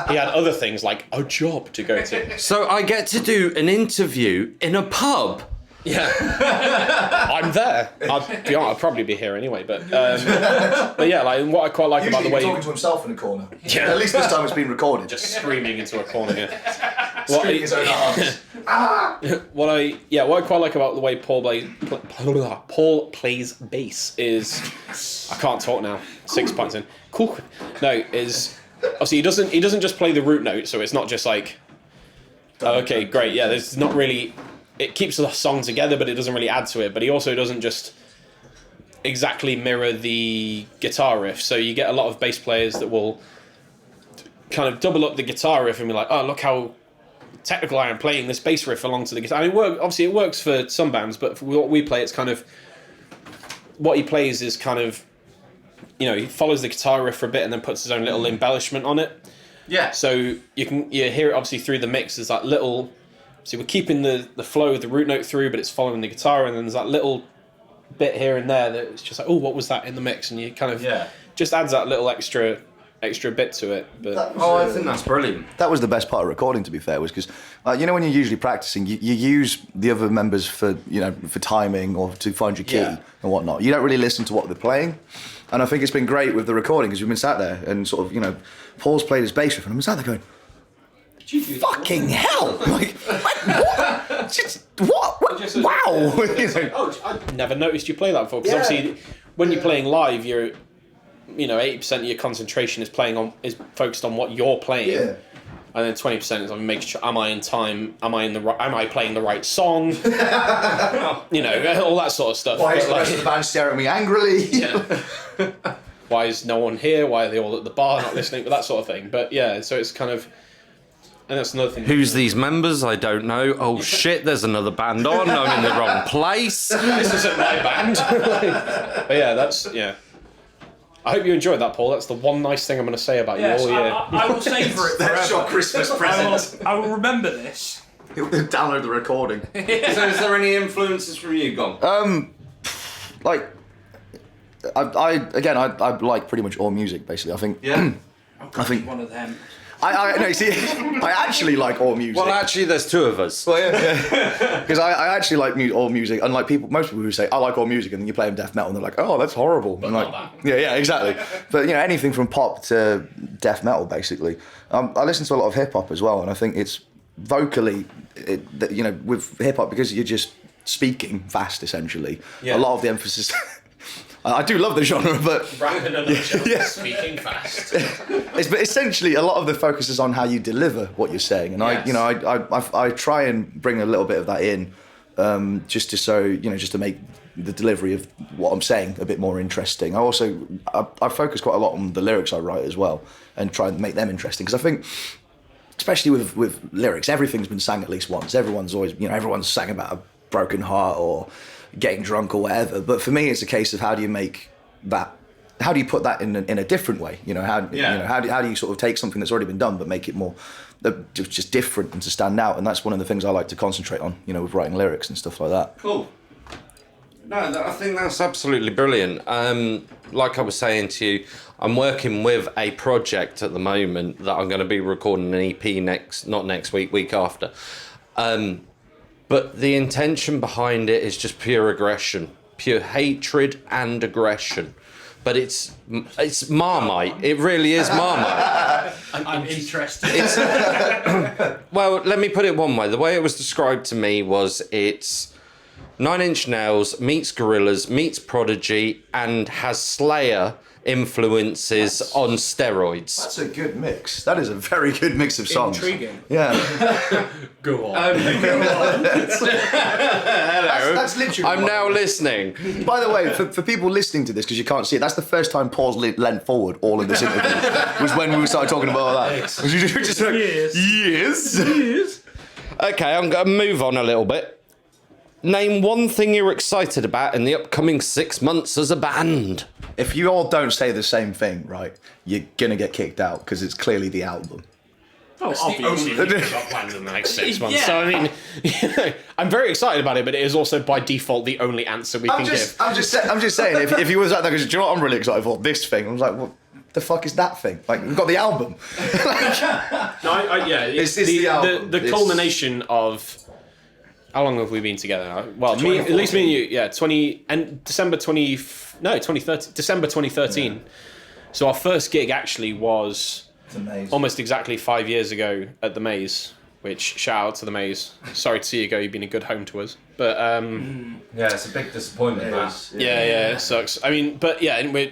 He had other things like a job to go to.
So I get to do an interview in a pub.
Yeah, I'm there. I'd probably be here anyway, but yeah, like what I quite like about the way
talking to himself in a corner.
Yeah.
At least this time it's been recorded.
just screaming into a corner here.
Screaming his own arms.
What I quite like about the way Paul plays bass is I can't talk now. 6 points in. Cool. No, is obviously he doesn't just play the root note, so it's not just like okay, great, yeah, there's not really. It keeps the song together, but it doesn't really add to it. But he also doesn't just exactly mirror the guitar riff. So you get a lot of bass players that will kind of double up the guitar riff and be like, oh, look how technical I am playing this bass riff along to the guitar. And obviously it works for some bands, but for what we play, it's kind of... What he plays is kind of... he follows the guitar riff for a bit and then puts his own little embellishment on it.
Yeah.
So you hear it obviously through the mix. There's that little... So we're keeping the flow of the root note through, but it's following the guitar, and then there's that little bit here and there that it's just like, oh, what was that in the mix? And you kind of just adds that little extra bit to it. But
I think that's brilliant.
That was the best part of recording, to be fair, was because when you're usually practicing, you use the other members for for timing or to find your key and whatnot. You don't really listen to what they're playing, and I think it's been great with the recording because we've been sat there and sort of Paul's played his bass riff and I'm sat there going, fucking hell! Like what? Just what? Wow!
I never noticed you play that before. Because obviously, when you're playing live, you're 80% of your concentration is focused on what you're playing, and then 20% is on making sure am I in time? Am I playing the right song? All that sort of stuff.
Why is the rest of the band staring at me angrily?
Yeah. Why is no one here? Why are they all at the bar not listening? That sort of thing. But yeah, so it's kind of. And that's another thing.
Who's these members? I don't know. Oh shit, there's another band on. I'm in the wrong place.
This isn't my band. But yeah, I hope you enjoyed that, Paul. That's the one nice thing I'm going to say about you all year.
I will savour it forever.
That's your Christmas present.
I will remember this.
Download the recording.
So is there any influences from you, Gone?
I like pretty much all music, basically. I think.
Yeah.
I think
one of them.
I actually like all music.
Well, actually, there's two of us.
Well, yeah. Because I actually like all music, unlike most people who say I like all music, and then you play them death metal, and they're like, oh, that's horrible.
But
and
not
like,
that.
Yeah, exactly. But anything from pop to death metal, basically. I listen to a lot of hip hop as well, and I think it's vocally, with hip hop because you're just speaking fast, essentially.
Yeah.
A lot of the emphasis. I do love the genre, but
Rap in a nutshell, speaking fast.
but essentially a lot of the focus is on how you deliver what you're saying, and I try and bring a little bit of that in, just to make the delivery of what I'm saying a bit more interesting. I focus quite a lot on the lyrics I write as well, and try and make them interesting because I think, especially with lyrics, everything's been sang at least once. Everyone's always everyone's sang about a broken heart or getting drunk or whatever, but for me it's a case of how do you put that in a different way, how do you sort of take something that's already been done but make it more just different and to stand out, and that's one of the things I like to concentrate on, with writing lyrics and stuff like that.
Cool. No, I think that's absolutely brilliant. Like I was saying to you, I'm working with a project at the moment that I'm going to be recording an EP not next week, week after. But the intention behind it is just pure aggression, pure hatred and aggression. But it's Marmite. It really is Marmite.
I'm interested.
Well, let me put it one way. The way it was described to me was it's 9 Inch Nails meets Gorillaz meets Prodigy and has Slayer influences on steroids.
That's a good mix. That is a very good mix of songs.
Intriguing.
Yeah.
Go on.
Hello.
That's literally.
I'm now listening.
By the way, for people listening to this, because you can't see it, that's the first time Paul's leant forward all in this interview. Was when we started talking about that. Was you just like, yes.
Okay, I'm going to move on a little bit. Name one thing you're excited about in the upcoming 6 months as a band.
If you all don't say the same thing, right, you're gonna get kicked out because it's clearly the album.
Oh,
It's the only thing we've got planned in the next 6 months.
Yeah.
So, I mean, I'm very excited about it, but it is also by default the only answer we can give.
I'm just saying, if he was out there, because do you know what I'm really excited for? This thing. I was like, what the fuck is that thing? Like, we've got the album.
It's
the album.
the culmination of. How long have we been together? Well, at least me and you, December 2013. Yeah. So our first gig actually was almost exactly 5 years ago at the Maze, which shout out to the Maze. Sorry to see you go, you've been a good home to us. But
yeah, it's a big disappointment.
Yeah, it sucks. I mean, but yeah, and we're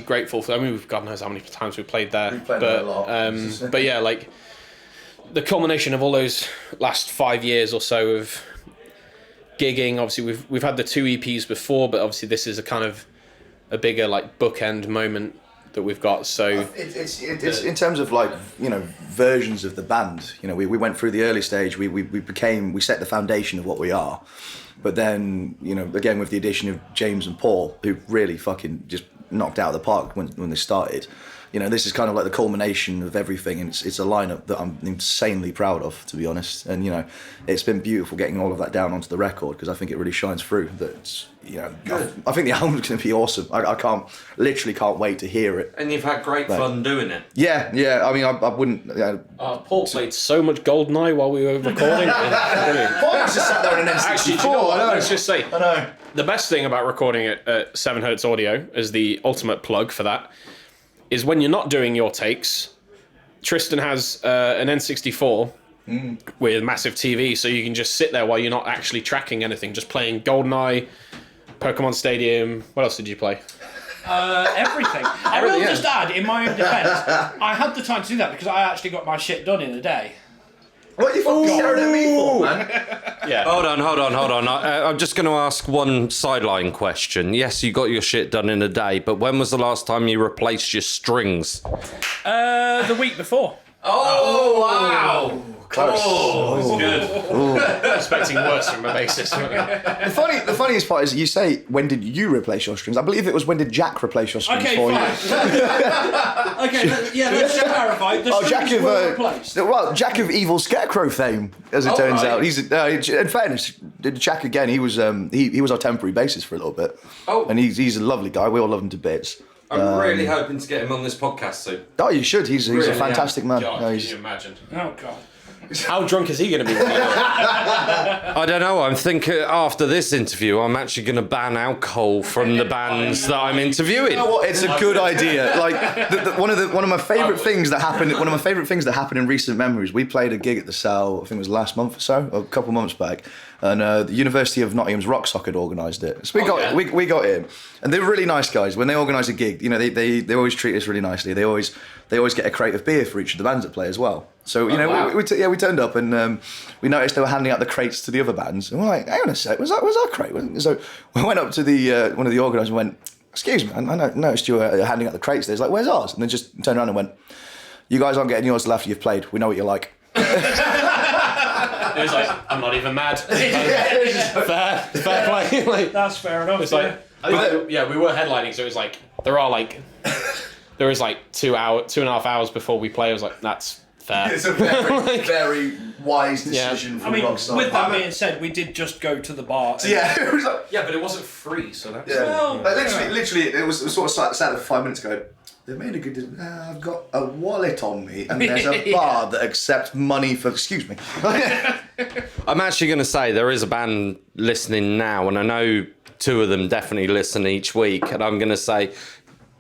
grateful for. I mean, God knows how many times we played there.
We've played there a lot.
But yeah, like the culmination of all those last 5 years or so of gigging. Obviously, we've had the 2 EPs before, but obviously this is a kind of a bigger like bookend moment that we've got. So
it's in terms of like, you know, versions of the band. You know, we went through the early stage. We set the foundation of what we are. But then, you know, again with the addition of James and Paul, who really fucking just knocked out of the park when they started. You know, this is kind of like the culmination of everything, and it's a lineup that I'm insanely proud of, to be honest. And you know, it's been beautiful getting all of that down onto the record, because I think it really shines through. That, you know, I think the album's going to be awesome. I can't wait to hear it.
And you've had great fun doing it.
Yeah. I mean, I wouldn't.
Paul played so much GoldenEye while we were recording. Brilliant.
Paul just sat there in an NRC-022.
Actually, do you know what? Let's just say,
I know.
The best thing about recording it at 7Hz Audio, as the ultimate plug for that, is when you're not doing your takes, Tristan has an N64 with massive TV, so you can just sit there while you're not actually tracking anything, just playing GoldenEye, Pokemon Stadium. What else did you play?
Everything. I will just add, in my own defence, I had the time to do that because I actually got my shit done in a day.
What are you fucking staring at me for, man?
Yeah.
Hold on. I'm just going to ask one sideline question. Yes, you got your shit done in a day, but when was the last time you replaced your strings?
The week before.
Oh, wow.
Close.
Oh, good.
Expecting worse from a bassist.
The funniest part is you say, when did you replace your strings? I believe it was when did Jack replace your strings for
fine.
you?
Let's just clarify. The strings were replaced.
Well, Jack of Evil Scarecrow fame, as it turns out. He's in fairness, Jack again. He was our temporary bassist for a little bit.
Oh,
and he's a lovely guy. We all love him to bits.
I'm really hoping to get him on this podcast soon.
Oh, you should. He's
really
a fantastic man.
God, can you imagine?
Oh God.
How drunk is he going to be?
I don't know. I'm thinking after this interview, I'm actually going to ban alcohol from the bands that I'm interviewing.
You know what? It's a good idea. Like one of my favourite things that happened. One of my favourite things that happened in recent memories. We played a gig at the Cell. I think it was last month or so, or a couple months back. And the University of Nottingham's Rock Sock had organised it. So we got in, and they're really nice guys. When they organise a gig, you know, they always treat us really nicely. They always get a crate of beer for each of the bands that play as well. So you know,
wow.
we turned up and we noticed they were handing out the crates to the other bands, and we're like, hang on a sec, was our crate? So we went up to the one of the organisers and went, excuse me, I noticed you were handing out the crates. They're like, where's ours? And then just turned around and went, you guys aren't getting yours till after you've played. We know what you're like.
It was like, I'm not even mad. Fair play. Like,
that's fair enough.
It's like, we were headlining, so it was like there was like 2.5 hours before we play. I was like, that's fair.
It's a very, very wise decision from Rockstar.
With that being said, we did just go to the bar.
It was like,
Yeah, but it wasn't free, so that's...
Yeah. Well, literally, it was sort of sat there for 5 minutes ago. They made a good... I've got a wallet on me, and there's a bar that accepts money for... Excuse me.
I'm actually going to say there is a band listening now, and I know 2 of them definitely listen each week, and I'm going to say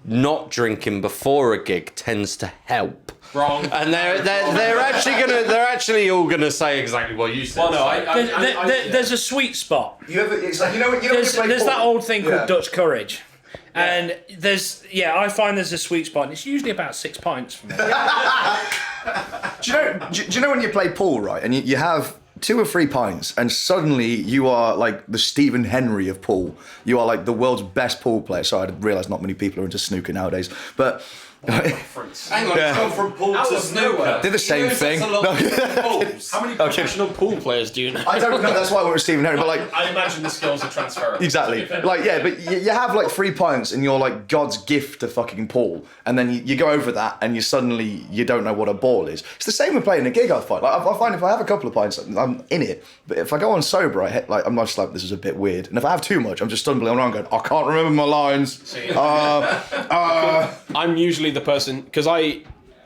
not drinking before a gig tends to help.
Wrong.
And they're actually all gonna say exactly what you said.
Well, no,
there's a sweet spot.
It's like, you know when you play
There's that
Paul?
old thing called Dutch courage. And I find there's a sweet spot, and it's usually about 6 pints for me.
Do you know when you play pool, right? And you have 2 or 3 pints, and suddenly you are like the Stephen Henry of pool. You are like the world's best pool player. Sorry, I realised not many people are into snooker nowadays, but
Hang on, it's gone from pool to snooker.
They're the same thing.
How
How many professional pool players do you know?
I don't know. That's why we're Stephen Henry. But like,
I imagine the skills are transferable.
exactly. Like, yeah, but you have like 3 pints and you're like God's gift to fucking pool, and then you go over that and you don't know what a ball is. It's the same with playing a gig. I find. Like, I find if I have a couple of pints, I'm in it. But if I go on sober, I'm just like, this is a bit weird. And if I have too much, I'm just stumbling around going, I can't remember my lines.
I'm usually the person, because I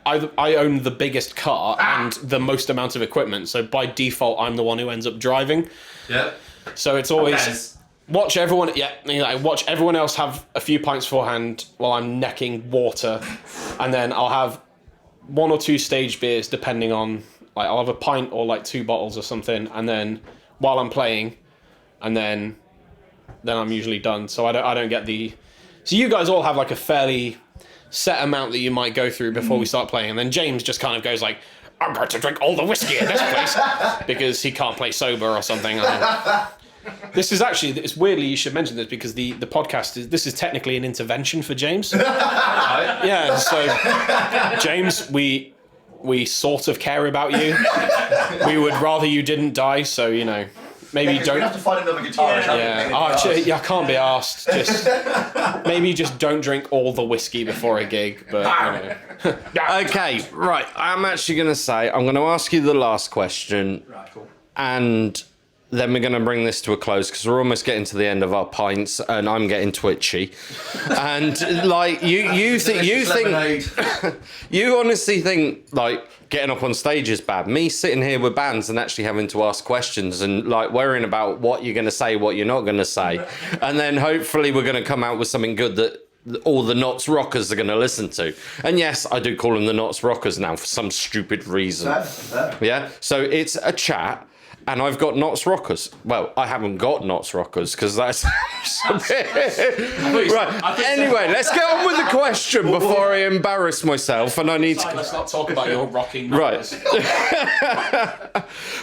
own the biggest car and the most amount of equipment, so by default I'm the one who ends up driving.
Yeah.
So it's always watch everyone else have a few pints beforehand while I'm necking water, and then I'll have 1 or 2 stage beers depending on, like, I'll have a pint or like 2 bottles or something, and then while I'm playing, and then I'm usually done. So I don't get the. So you guys all have like a fairly set amount that you might go through before we start playing, and then James just kind of goes like, I'm going to drink all the whiskey in this place because he can't play sober or something. This is actually, it's weirdly you should mention this, because the podcast this is technically an intervention for James. Yeah, so James, we sort of care about you. We would rather you didn't die, so maybe you don't.
We have to find another guitarist.
I can't be asked. Maybe just don't drink all the whiskey before a gig. But
Okay, right. I'm actually going to say, I'm going to ask you the last question.
Right, cool.
And then we're going to bring this to a close because we're almost getting to the end of our pints and I'm getting twitchy. And like you honestly think like getting up on stage is bad. Me sitting here with bands and actually having to ask questions and like worrying about what you're going to say, what you're not going to say. And then hopefully we're going to come out with something good that all the Notts Rockers are going to listen to. And yes, I do call them the Notts Rockers now for some stupid reason. Yeah, so it's a chat. And I've got Notts Rockers. Well, I haven't got Notts Rockers because that's a bit... Right. Anyway, let's get on with the question before I embarrass myself. And I need to.
Let's not talk about your rocking.
Right.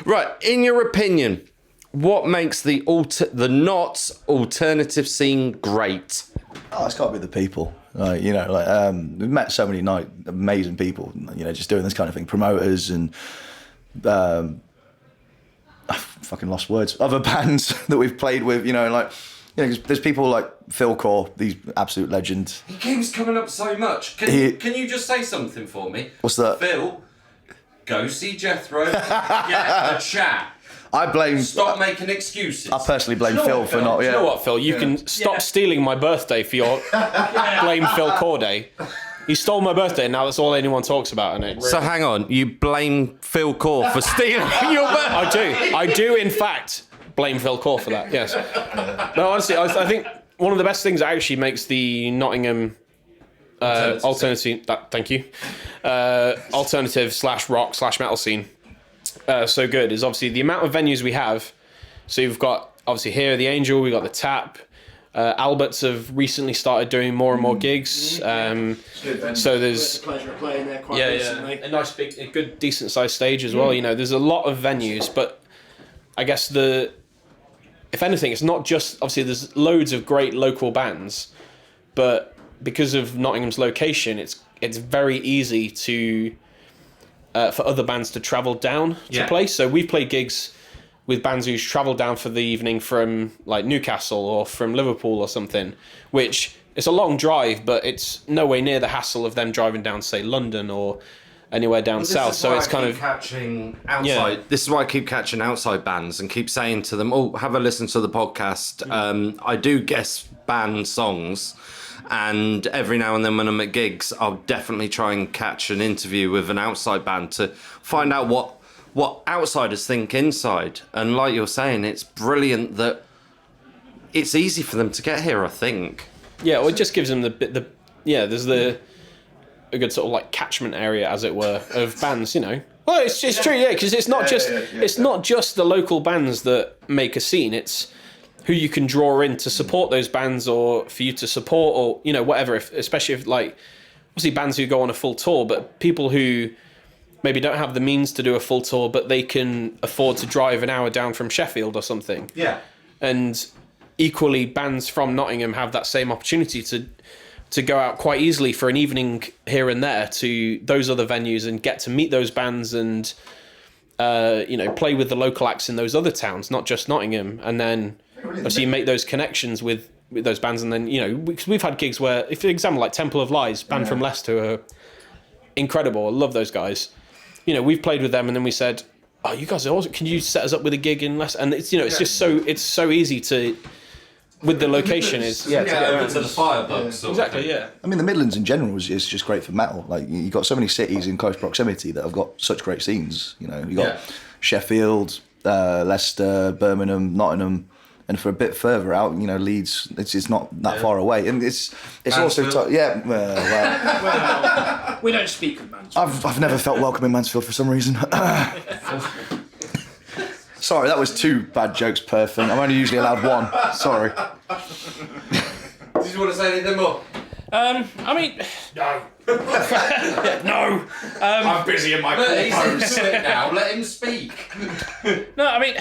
Right. In your opinion, what makes the Notts alternative scene great?
Oh, it's got to be the people. We've met so many amazing people. Just doing this kind of thing, promoters and. I've fucking lost words. Other bands that we've played with, cause there's people like Phil Core, these absolute legends.
He keeps coming up so much. Can you just say something for me?
What's that?
Phil, go see Jethro. Get a chat. Stop making excuses.
I personally blame Phil for not. Yeah.
You know what, Phil? You can stop stealing my birthday for your blame Phil Core Day. He stole my birthday, and now that's all anyone talks about.
So hang on, you blame Phil Core for stealing your birthday?
I do, in fact, blame Phil Core for that, yes. No, honestly, I think one of the best things that actually makes the Nottingham alternative /rock/metal scene so good is obviously the amount of venues we have. So you've got, obviously here, the Angel, we've got the Tap. Alberts have recently started doing more and more gigs. So there's
the pleasure of playing there quite recently.
A nice big, a good, decent sized stage as well. There's a lot of venues, but I guess if anything, it's not just, obviously there's loads of great local bands, but because of Nottingham's location, it's very easy to for other bands to travel down to play. So we've played gigs with bands who's travelled down for the evening from like Newcastle or from Liverpool or something, which it's a long drive, but it's nowhere near the hassle of them driving down, say, London or anywhere down south. So it's kind of
catching outside. Yeah. This is why I keep catching outside bands and keep saying to them, "Oh, have a listen to the podcast." I do guest band songs, and every now and then when I'm at gigs, I'll definitely try and catch an interview with an outside band to find out what outsiders think inside. And like you're saying, it's brilliant that it's easy for them to get here, I think.
Yeah, well, it just gives them there's a good sort of like catchment area, as it were, of bands, Well, it's true, yeah, because it's not just the local bands that make a scene, it's who you can draw in to support those bands or for you to support or, whatever, especially if like, obviously bands who go on a full tour, but people who maybe don't have the means to do a full tour, but they can afford to drive an hour down from Sheffield or something.
Yeah.
And equally, bands from Nottingham have that same opportunity to to go out quite easily for an evening here and there to those other venues and get to meet those bands and play with the local acts in those other towns, not just Nottingham, and then obviously make those connections with those bands. And then we've had gigs where, if for example, like Temple of Lies, band from Leicester, are incredible. I love those guys. We've played with them, and then we said, "Oh, you guys are awesome. Can you set us up with a gig in Leicester?" And it's just so easy to. With the location is
to the Firebugs.
Exactly, yeah.
I mean, the Midlands in general is just great for metal. Like, you've got so many cities in close proximity that have got such great scenes. You got Sheffield, Leicester, Birmingham, Nottingham, and for a bit further out, Leeds. It's not that far away, and it's also
Well, we don't speak of Mansfield.
I've never felt welcome in Mansfield for some reason. Sorry, that was 2 bad jokes per thing. I'm only usually allowed 1. Sorry.
Did you want to say anything more?
No. No.
I'm busy in my purpose. Now, let him speak.
No, I mean,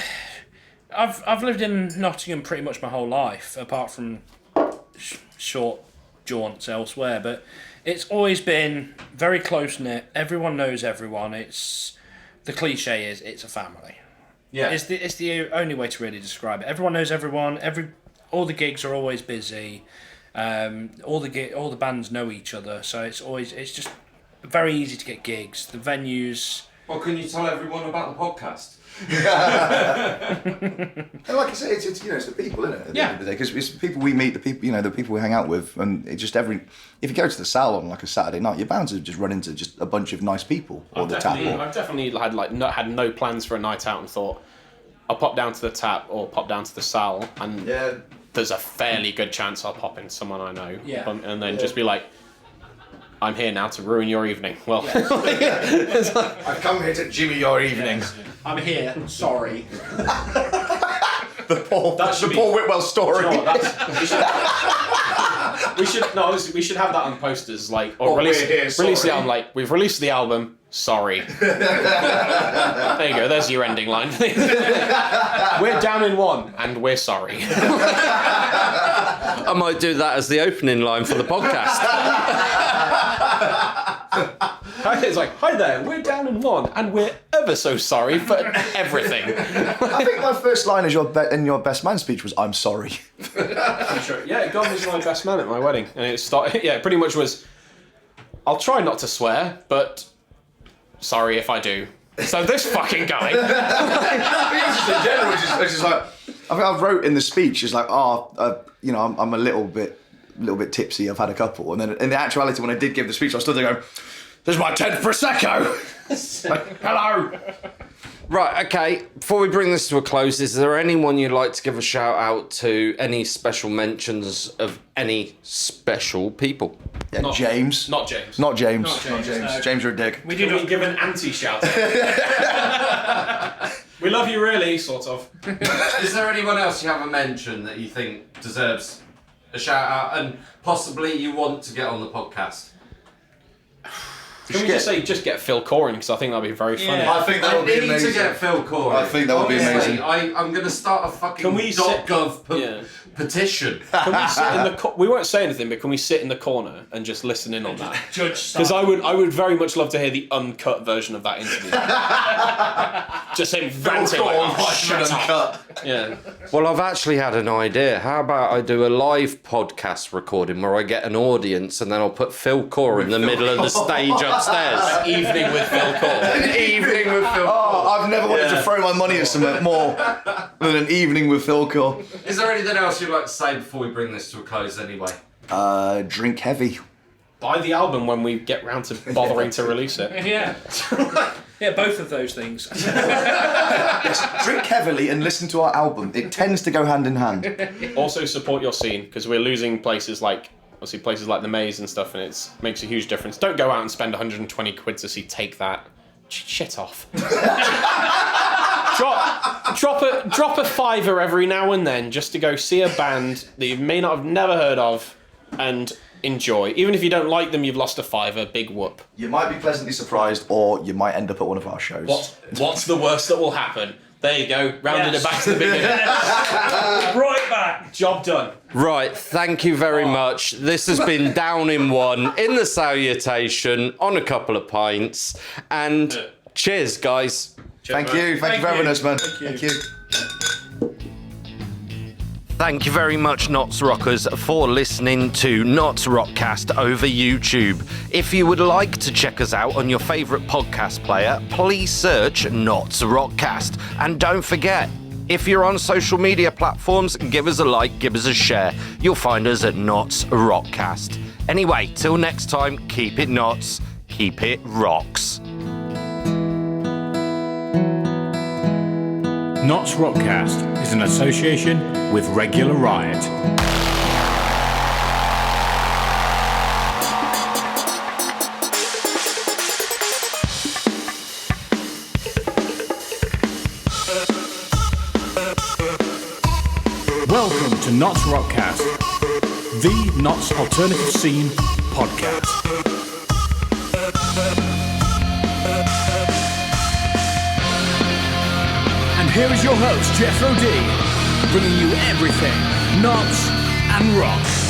I've lived in Nottingham pretty much my whole life, apart from short jaunts elsewhere. But it's always been very close knit. Everyone knows everyone. The cliche is it's a family.
Yeah,
it's the only way to really describe it. Everyone knows everyone. All the gigs are always busy. All the bands know each other, so it's just very easy to get gigs. The venues.
Well, can you tell everyone about the podcast?
And like I say, it's the people, isn't it? At the end of the day, because it's the people we meet, the people we hang out with, and it just if you go to the Sal on like a Saturday night, you're bound to just run into just a bunch of nice people. Or the tap.
I've definitely had no plans for a night out and thought I'll pop down to the tap or pop down to the Sal, and there's a fairly good chance I'll pop into someone I know, and then just be like, I'm here now to ruin your evening. Well,
I've come here to jimmy your evening.
Yes. I'm here. Sorry.
The Paul Whitwell story.
You know we should have that on posters, release the album. Like, we've released the album. Sorry. There you go. There's your ending line. We're down in 1, and we're sorry.
I might do that as the opening line for the podcast.
It's like, hi there, we're down in 1, and we're ever so sorry for everything.
I think my first line in your best man speech was, "I'm sorry."
Sure. Yeah, God was my best man at my wedding, and it started. Yeah, it pretty much was. I'll try not to swear, but sorry if I do. So this fucking guy.
In general, it's just like, I think I wrote in the speech, it's like, I'm a little bit tipsy. I've had a couple, and then in the actuality, when I did give the speech, I stood there going, "This is my 10th prosecco." Like, hello.
Right, okay. Before we bring this to a close, is there anyone you'd like to give a shout out to? Any special mentions of any special people?
Yeah, James.
Not James.
Not James.
No.
James, you're a dick.
We didn't give an anti-shout. We love you, really, sort of.
Is there anyone else you haven't mentioned that you think deserves a shout out and possibly you want to get on the podcast?
Can we just get Phil Corin, because I think that'd be very funny.
I think that would be amazing.
to get Phil Corin.
I think that would be amazing.
I'm going to start a fucking .gov petition.
Can we sit in the? We won't say anything, but can we sit in the corner and just listen in on that?
Judge.
Because I would very much love to hear the uncut version of that interview. Just him ranting like, shut up. Yeah.
Well, I've actually had an idea. How about I do a live podcast recording where I get an audience and then I'll put Phil Corin in the middle of the stage upstairs.
Evening with Phil Corin.
Evening with Phil Corin.
Oh, I've never wanted to throw my money at something more than an evening with Phil Corin.
Is there anything else you'd like to say before we bring this to a close anyway?
Drink heavy.
Buy the album when we get round to bothering to release it.
Yeah. Yeah, both of those things.
Yes, drink heavily and listen to our album. It tends to go hand in hand.
Also support your scene, because we're losing places like the Maze and stuff, and it makes a huge difference. Don't go out and spend 120 quid to see Take That. Shit off. Drop a fiver every now and then just to go see a band that you may not have never heard of and enjoy. Even if you don't like them, you've lost a fiver. Big whoop.
You might be pleasantly surprised, or you might end up at one of our shows.
What's the worst that will happen? There you go. Rounded it back to the beginning.
Brought it back.
Job done.
Right, thank you very much. This has been Down in One, in the salutation, on a couple of pints, and cheers, guys.
Thank you for having us, man. Thank you.
Thank you very much, Notts Rockers, for listening to NottsRockCast over YouTube. If you would like to check us out on your favourite podcast player, please search NottsRockCast. And don't forget, if you're on social media platforms, give us a like, give us a share. You'll find us at NottsRockCast. Anyway, till next time, keep it Notts, keep it rocks.
NottsRockCast is an association with Regular Riot. Welcome to NottsRockCast, the Notts Alternative Scene podcast.
And here is your host, Jethro D, bringing you everything Notts and Rock.